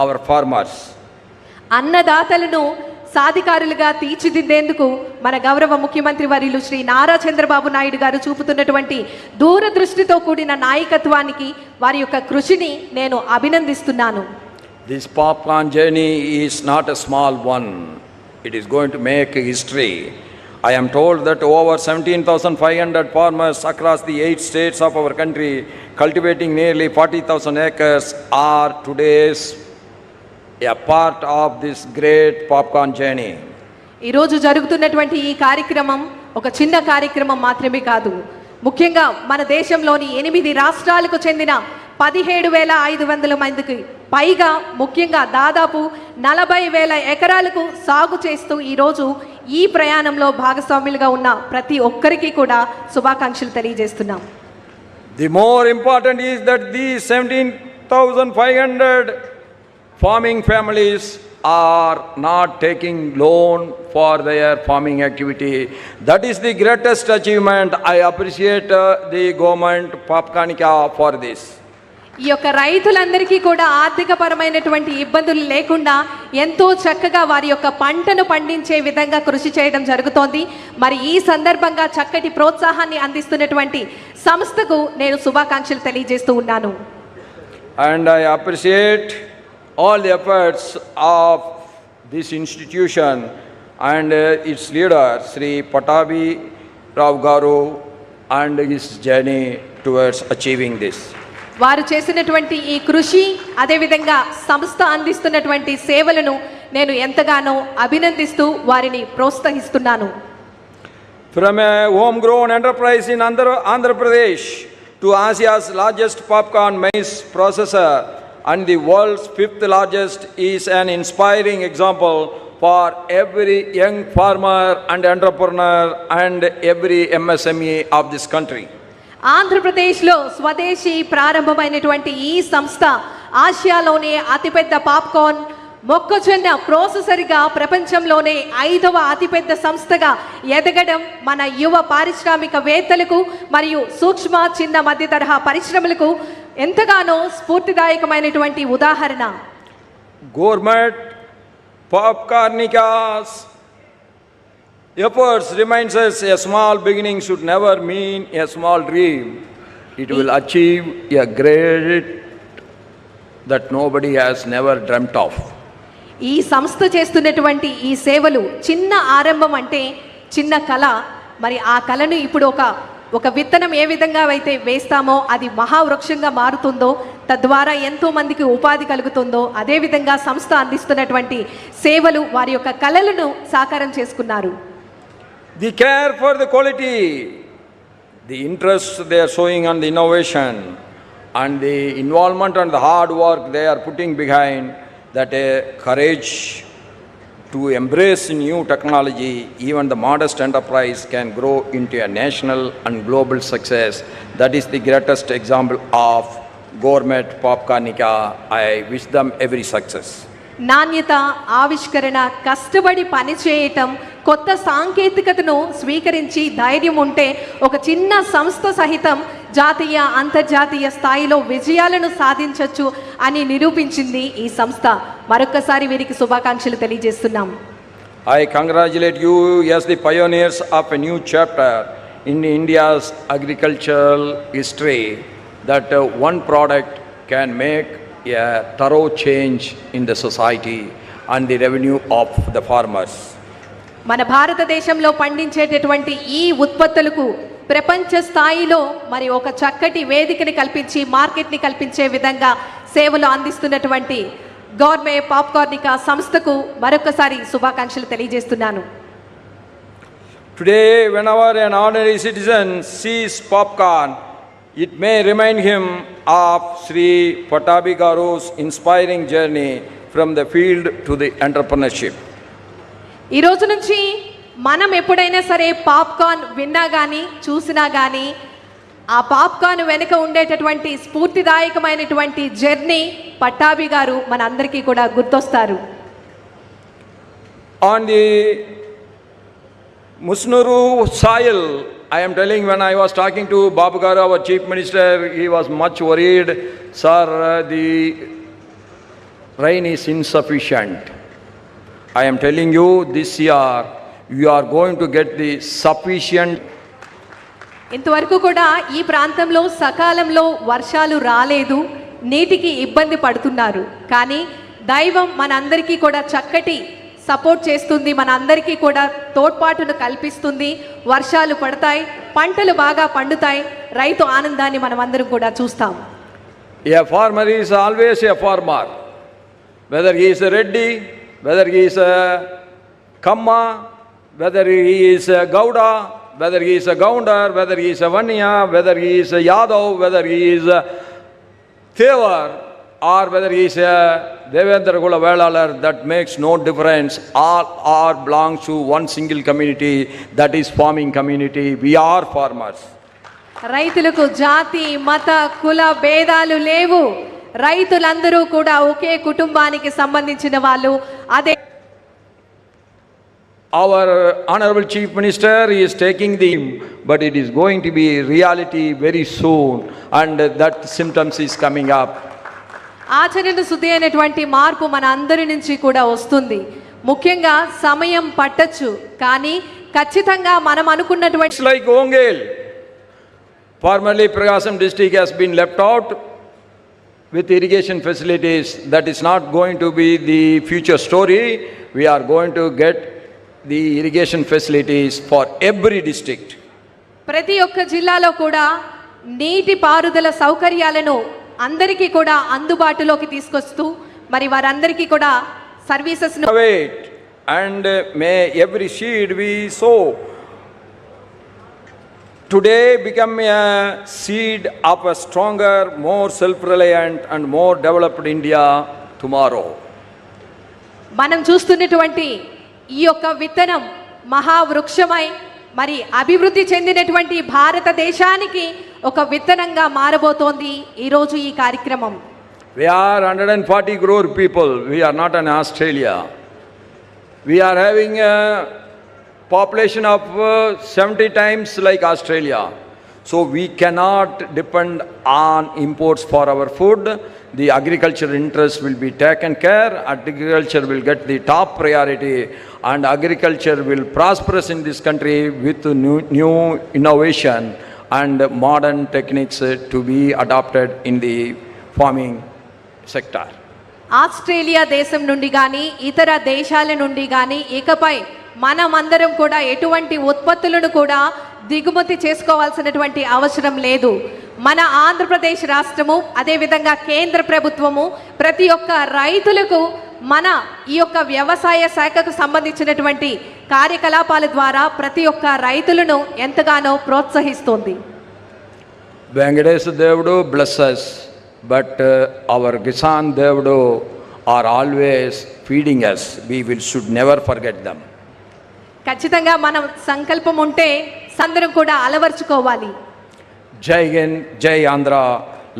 our farmers. అన్నదాతలను సాధికారులుగా తీర్చిదిద్దేందుకు మన గౌరవ ముఖ్యమంత్రి వర్యులు శ్రీ నారా చంద్రబాబు నాయుడు గారు చూపుతున్నటువంటి దూరదృష్టితో కూడిన నాయకత్వానికి వారి యొక్క కృషిని నేను అభినందిస్తున్నాను. This popcorn journey is not a small one. It is going to make history. I am told that over 17,500 farmers across the 8 states of our country cultivating nearly 40,000 acres are today's a part of this great popcorn journey. ఈ రోజు జరుగుతున్నటువంటి ఈ కార్యక్రమం ఒక చిన్న కార్యక్రమం మాత్రమే కాదు. ముఖ్యంగా మన దేశంలోని 8 రాష్ట్రాలకు చెందిన 17,500 మందికి పైగా ముఖ్యంగా దాదాపు 40,000 ఎకరాలకు సాగు చేస్తూ ఈరోజు ఈ ప్రయాణంలో భాగస్వాములుగా ఉన్న ప్రతి ఒక్కరికి కూడా శుభాకాంక్షలు తెలియజేస్తున్నాం. The more important is that these 17,500 farming families are not taking loan for their farming activity. That is the greatest achievement. I appreciate the government Popcornica for this. ఈ యొక్క రైతులందరికీ కూడా ఆర్థికపరమైనటువంటి ఇబ్బందులు లేకుండా ఎంతో చక్కగా వారి యొక్క పంటను పండించే విధంగా కృషి చేయడం జరుగుతోంది. మరి ఈ సందర్భంగా చక్కటి ప్రోత్సాహాన్ని అందిస్తున్నటువంటి సంస్థకు నేను శుభాకాంక్షలు తెలియజేస్తూ ఉన్నాను. And I appreciate all the efforts of this institution and its leader Sri Patabi Rao Garu and his journey towards achieving this. వారు చేసినటువంటి ఈ కృషి అదేవిధంగా సంస్థ అందిస్తున్నటువంటి సేవలను నేను ఎంతగానో అభినందిస్తూ వారిని ప్రోత్సహిస్తున్నాను. From a homegrown enterprise in Andhra Pradesh to Asia's largest popcorn maize processor and the world's 5th largest is an inspiring example for every young farmer and entrepreneur and every MSME of this country. ఆంధ్రప్రదేశ్లో స్వదేశీ ప్రారంభమైనటువంటి ఈ సంస్థ ఆసియాలోనే అతిపెద్ద popcorn మొక్కజొన్న ప్రాసెసర్గా ప్రపంచంలోనే 5వ అతిపెద్ద సంస్థగా ఎదగడం మన యువ పారిశ్రామికవేత్తలకు మరియు సూక్ష్మ చిన్న మధ్య తరహా పరిశ్రమలకు ఎంతగానో స్ఫూర్తిదాయకమైనటువంటి ఉదాహరణ. Gourmet Popcornica's efforts reminds us a small beginning should never mean a small dream. It will achieve a great that nobody has never dreamt of. ఈ సంస్థ చేస్తున్నటువంటి ఈ సేవలు చిన్న ఆరంభం అంటే చిన్న కళ. మరి ఆ కళను ఇప్పుడు ఒక విత్తనం ఏ విధంగా అయితే వేస్తామో అది మహావృక్షంగా మారుతుందో తద్వారా ఎంతో మందికి ఉపాధి కలుగుతుందో అదేవిధంగా సంస్థ అందిస్తున్నటువంటి సేవలు వారి యొక్క కళలను సాకారం చేసుకున్నారు. The care for the quality, the interest they are showing on the innovation, and the involvement and the hard work they are putting behind that, courage to embrace new technology, even the modest enterprise can grow into a national and global success. That is the greatest example of Gourmet Popcornica. I wish them every success. నాణ్యత, ఆవిష్కరణ, కష్టపడి పనిచేయటం, కొత్త సాంకేతికతను స్వీకరించి ధైర్యం ఉంటే ఒక చిన్న సంస్థ సహితం జాతీయ అంతర్జాతీయ స్థాయిలో విజయాలను సాధించవచ్చు అని నిరూపించింది ఈ సంస్థ. మరొకసారి వీరికి శుభాకాంక్షలు తెలియజేస్తున్నాం. I congratulate you as the pioneers of a new chapter in India's agricultural history, that one product can make a thorough change in the society and the revenue of the farmers. మన భారతదేశంలో పండించేటటువంటి ఈ ఉత్పత్తులకు ప్రపంచ స్థాయిలో మరి ఒక చక్కటి వేదికని కల్పించి మార్కెట్ని కల్పించే విధంగా సేవలు అందిస్తున్నటువంటి గోర్మే పాప్కార్నికా సంస్థకు మరొకసారి శుభాకాంక్షలు తెలియజేస్తున్నాను. Today, whenever an ordinary citizen sees popcorn, it may remind him of Sri Pattabi Garu's inspiring journey from the field to the entrepreneurship. ఈ రోజు నుంచి మనం ఎప్పుడైనా సరే పాప్కార్న్ విన్నా కానీ చూసినా కానీ ఆ పాప్కార్న్ వెనుక ఉండేటటువంటి స్ఫూర్తిదాయకమైనటువంటి జర్నీ పట్టాభి గారు మన అందరికీ కూడా గుర్తొస్తారు. On the Musnuru soil, I am telling, when I was talking to Babu Garu, our chief minister, he was much worried. Sir, the rain is insufficient. I am telling you, this year you are going to get the sufficient. ఇంతవరకు కూడా ఈ ప్రాంతంలో సకాలంలో వర్షాలు రాలేదు, నీటికి ఇబ్బంది పడుతున్నారు. కానీ దైవం మనందరికీ కూడా చక్కటి సపోర్ట్ చేస్తుంది, మన అందరికీ కూడా తోడ్పాటును కల్పిస్తుంది. వర్షాలు పడతాయి, పంటలు బాగా పండుతాయి, రైతు ఆనందాన్ని మనం అందరం కూడా చూస్తాం. A farmer is always a farmer, whether he is a Reddy, whether he is a Kamma, whether he is a Gowda, whether he is a Gounder, whether he is a Vanya, whether he is a Yadav, whether he is a Thevar, or whether he is a Devendra Kula Velalar, that makes no difference. All are belongs to one single community, that is farming community. We are farmers. రైతులకు జాతి, మత, కుల భేదాలు లేవు. రైతులందరూ కూడా ఒకే కుటుంబానికి సంబంధించిన వాళ్ళు. అదే Our Honorable Chief Minister is taking them, but it is going to be reality very soon, and that symptoms is coming up. ఆచరణ శుద్ధి అయినటువంటి మార్పు మన అందరి నుంచి కూడా వస్తుంది. ముఖ్యంగా సమయం పట్టచ్చు, కానీ ఖచ్చితంగా మనం అనుకున్నటువంటి It's like Ongel. Formerly Prakasam district has been left out with irrigation facilities. That is not going to be the future story. We are going to get the irrigation facilities for every district. ప్రతి ఒక్క జిల్లాలో కూడా నీటి పారుదల సౌకర్యాలను అందరికీ కూడా అందుబాటులోకి తీసుకొస్తూ మరి వారందరికీ కూడా సర్వీసెస్ ను Wait, and may every seed we sow today become a seed of a stronger, more self-reliant and more developed India tomorrow. మనం చూస్తున్నటువంటి ఈ యొక్క విత్తనం మహావృక్షమై మరి అభివృద్ధి చెందినటువంటి భారతదేశానికి ఒక విత్తనంగా మారబోతోంది ఈరోజు ఈ కార్యక్రమం. We are 140 crore people. We are not an Australia. We are having a population of 70 times like Australia. So we cannot depend on imports for our food. The agriculture interest will be taken care. Agriculture will get the top priority, and agriculture will prosperous in this country with new innovation and modern techniques to be adopted in the farming sector. Australia దేశం నుండి కానీ ఇతర దేశాల నుండి కానీ ఇకపై మనమందరం కూడా ఎటువంటి ఉత్పత్తులను కూడా దిగుమతి చేసుకోవాల్సినటువంటి అవసరం లేదు. మన ఆంధ్రప్రదేశ్ రాష్ట్రము అదేవిధంగా కేంద్ర ప్రభుత్వము ప్రతి ఒక్క రైతులకు మన ఈ యొక్క వ్యవసాయ శాఖకు సంబంధించినటువంటి కార్యకలాపాల ద్వారా ప్రతి ఒక్క రైతులను ఎంతగానో ప్రోత్సహిస్తోంది. వెంకటేశ దేవుడు bless us, but our Kisan Devudu are always feeding us. Should never forget them. ఖచ్చితంగా మనం సంకల్పం ఉంటే అందరం కూడా అలవర్చుకోవాలి. జై హింద్, జై Andhra,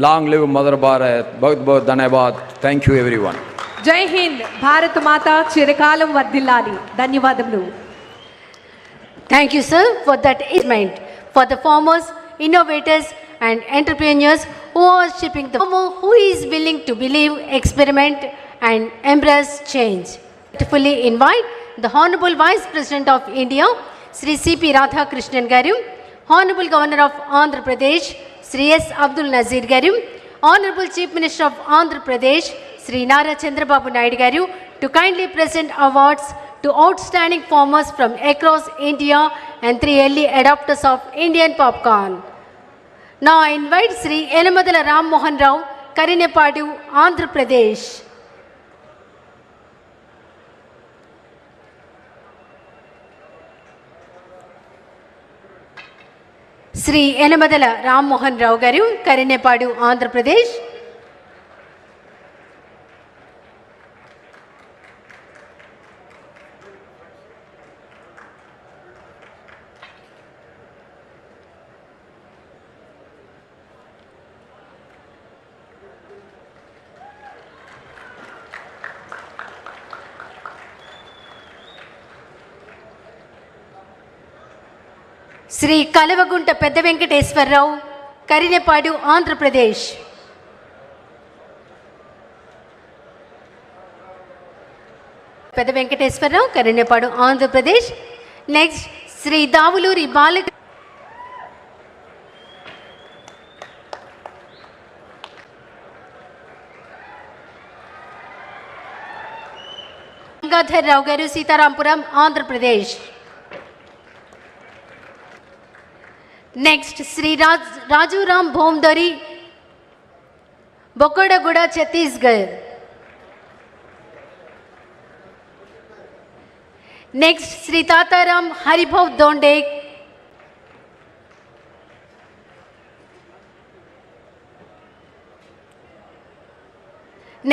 long live mother Bharat. बहुत बहुत धन्यवाद. Thank you everyone. జై హింద్, భారత మాత చిరకాలం వర్ధిల్లాలి. ధన్యవాదములు. Thank you, sir, for that statement. For the farmers, innovators, and entrepreneurs who are shaping the farmer who is willing to believe, experiment, and embrace change. To fully invite the Honorable Vice President of India, Sri C.P. Radhakrishnan Garu, Honorable Governor of Andhra Pradesh, Sri S. Abdul Nazir Garu, Honorable Chief Minister of Andhra Pradesh, Sri Nara Chandrababu Naidu Garu, to kindly present awards to outstanding farmers from across India and 3 early adopters of Indian popcorn. Now I invite Sri Enamadala Ram Mohan Rao, Karinepadu, Andhra Pradesh. Shri Enamadala Rammohan Rao గారు, కరినేపాడు, ఆంధ్రప్రదేశ్. శ్రీ కలవగుంట పెద్ద వెంకటేశ్వరరావు, కరినేపాడు, ఆంధ్రప్రదేశ్. పెద్ద Venkateswararao, Karinepadu, Andhra Pradesh. Next Shri Davuluri Bala Gangadhar Rao garu, Seetharampuram, Andhra Pradesh. Next Shri Rajuram Bhomdari, Bokkadaguda, Chhattisgarh. Next Shri Tataram Haribhau Donde,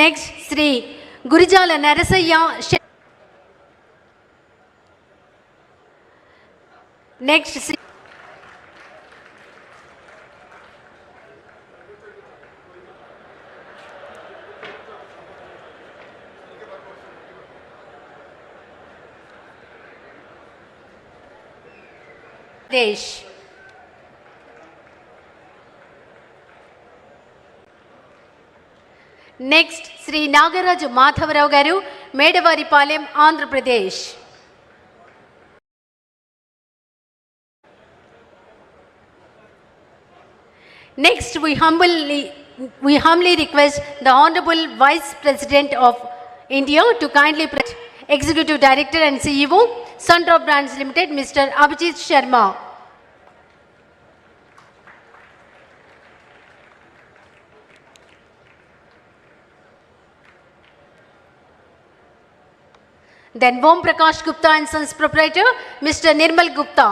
next Shri Gurijala Narasaiah, next Shri Desh. Next Shri Nagaraju Madhavarao garu, Medavaripalem, Andhra Pradesh. Next, we humbly request the Honorable Vice President of India to kindly present Executive Director and CEO, Sun Drop Brands Limited, Mr. Abhijit Sharma. Then Om Prakash Gupta and Sons Proprietor, Mr. Nirmal Gupta.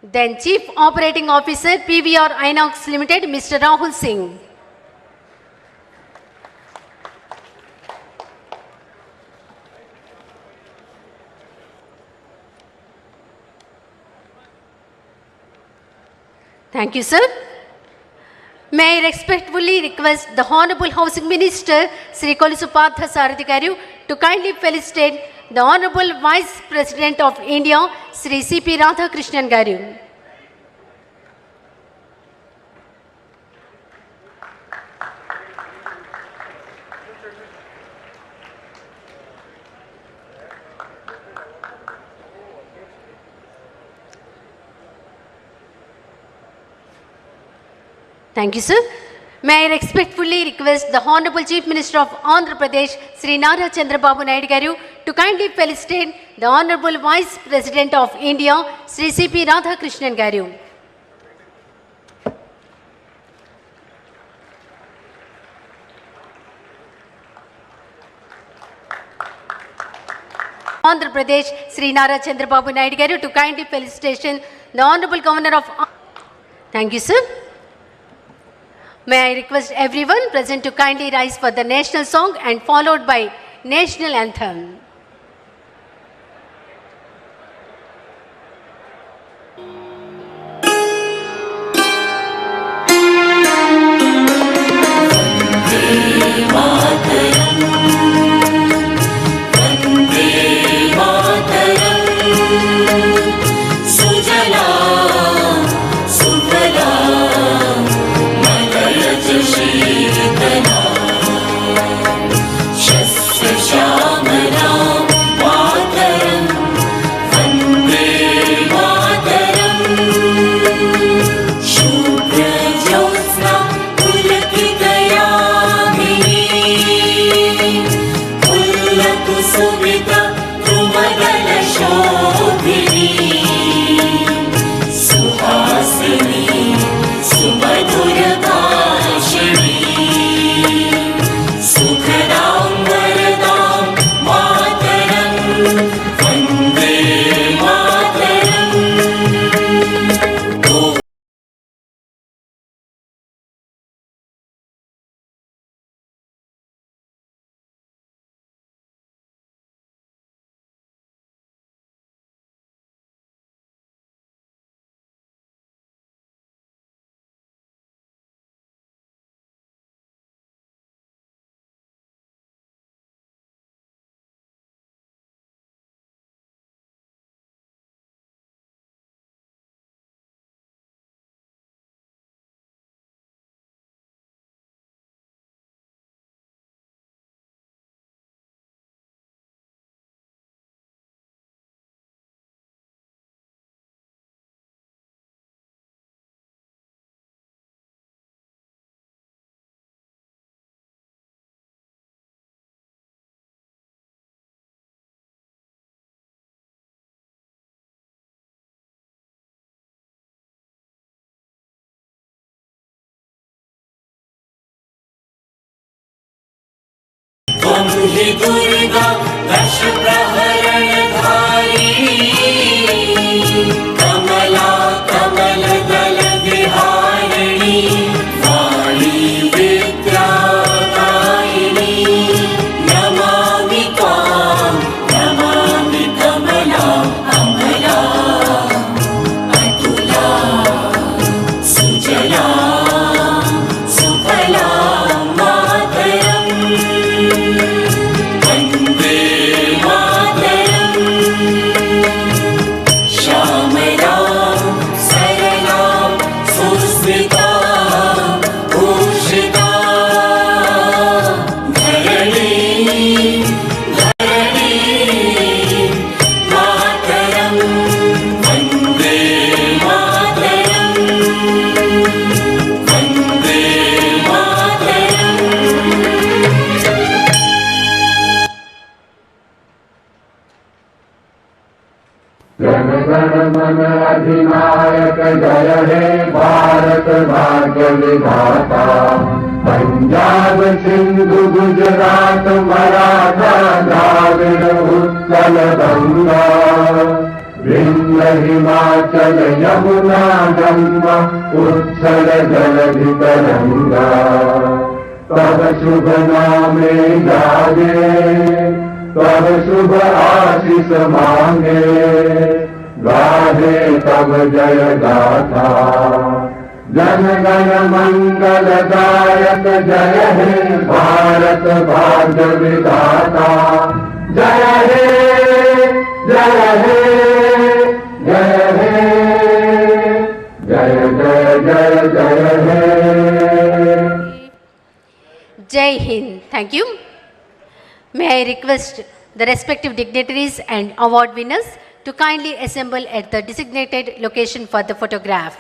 Then Chief Operating Officer, PVR Inox Limited, Mr. Rahul Singh. Thank you, sir. May I respectfully request the Honorable Housing Minister, Sri Kolisupatha Sarathi Garu, to kindly felicitate the Honorable Vice President of India, Sri C.P. Radhakrishnan Garu. Thank you, sir. May I respectfully request the Honorable Chief Minister of Andhra Pradesh, Sri Nara Chandrababu Naidu garu, to kindly felicitate the Honorable Vice President of India, Sri C.P. Radhakrishnan garu. Andhra Pradesh, Sri Nara Chandrababu Naidu garu, to kindly felicitation the Honorable Governor of. Thank you, sir. May I request everyone present to kindly rise for the national song and followed by national anthem. हि दुर्गा दश प्रहरणधारिणी कमला कमल दल विहारिणी वाणी विद्यादायिनी नमामि त्वां नमामि कमला अमला अतुला सुजला सुफला मन अधिनायक जय हे भारत भाग्य विधाता पंजाब सिंधु गुजरात मराठा द्राविड़ उत्कल गंगा विंध्य हिमाचल यमुना गंगा उत्कल जलधि तरंगा तब शुभ नामे जागे तब शुभ आशीष मांगे गाहे तब जय गाथा जन गण मंगल दायक जय हे भारत भाग्य विधाता जय हे जय हे जय हे जय जय जय जय हे Jai Hind. Thank you. May I request the respective dignitaries and award winners to kindly assemble at the designated location for the photograph.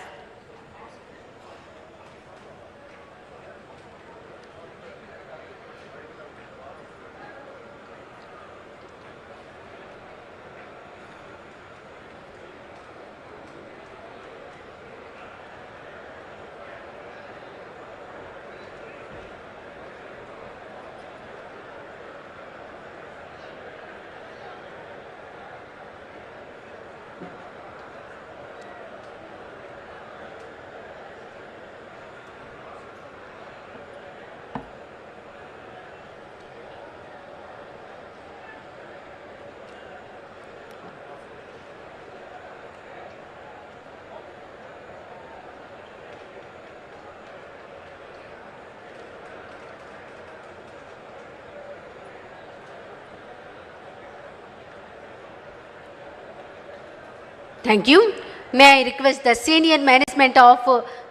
Thank you. May I request the senior management of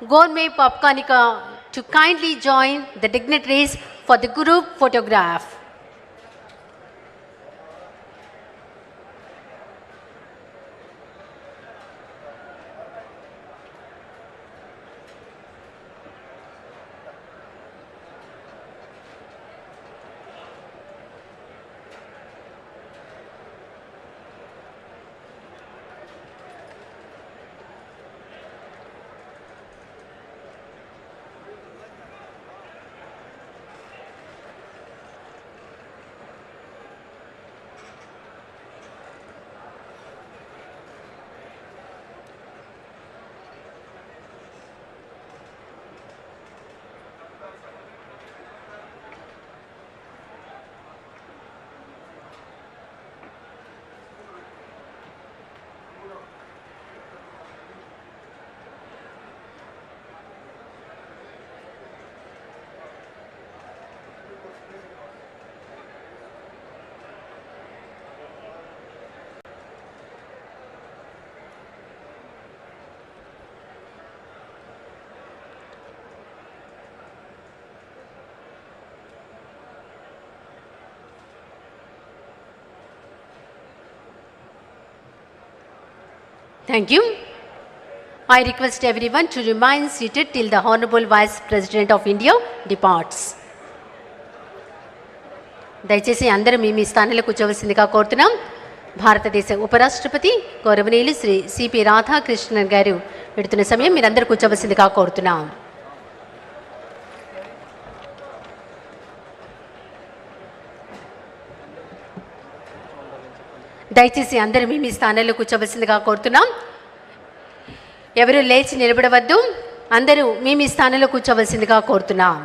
Gourmet Popcornica to kindly join the dignitaries for the group photograph. Thank you. I request everyone to remain seated till the Honorable Vice President of India departs. దయచేసి అందరూ మీ స్థానంలో కూర్చోవలసిందిగా కోరుతున్నాం. భారతదేశ ఉపరాష్ట్రపతి గౌరవనీయులు Shri CP Radhakrishnan గారు పెడుతున్న సమయం మీరందరూ కూర్చోవలసిందిగా కోరుతున్నాం. దయచేసి అందరూ మీ స్థానంలో కూర్చోవలసిందిగా కోరుతున్నాం. ఎవరు లేచి నిలబడవద్దు. అందరూ మీ స్థానంలో కూర్చోవలసిందిగా కోరుతున్నాం.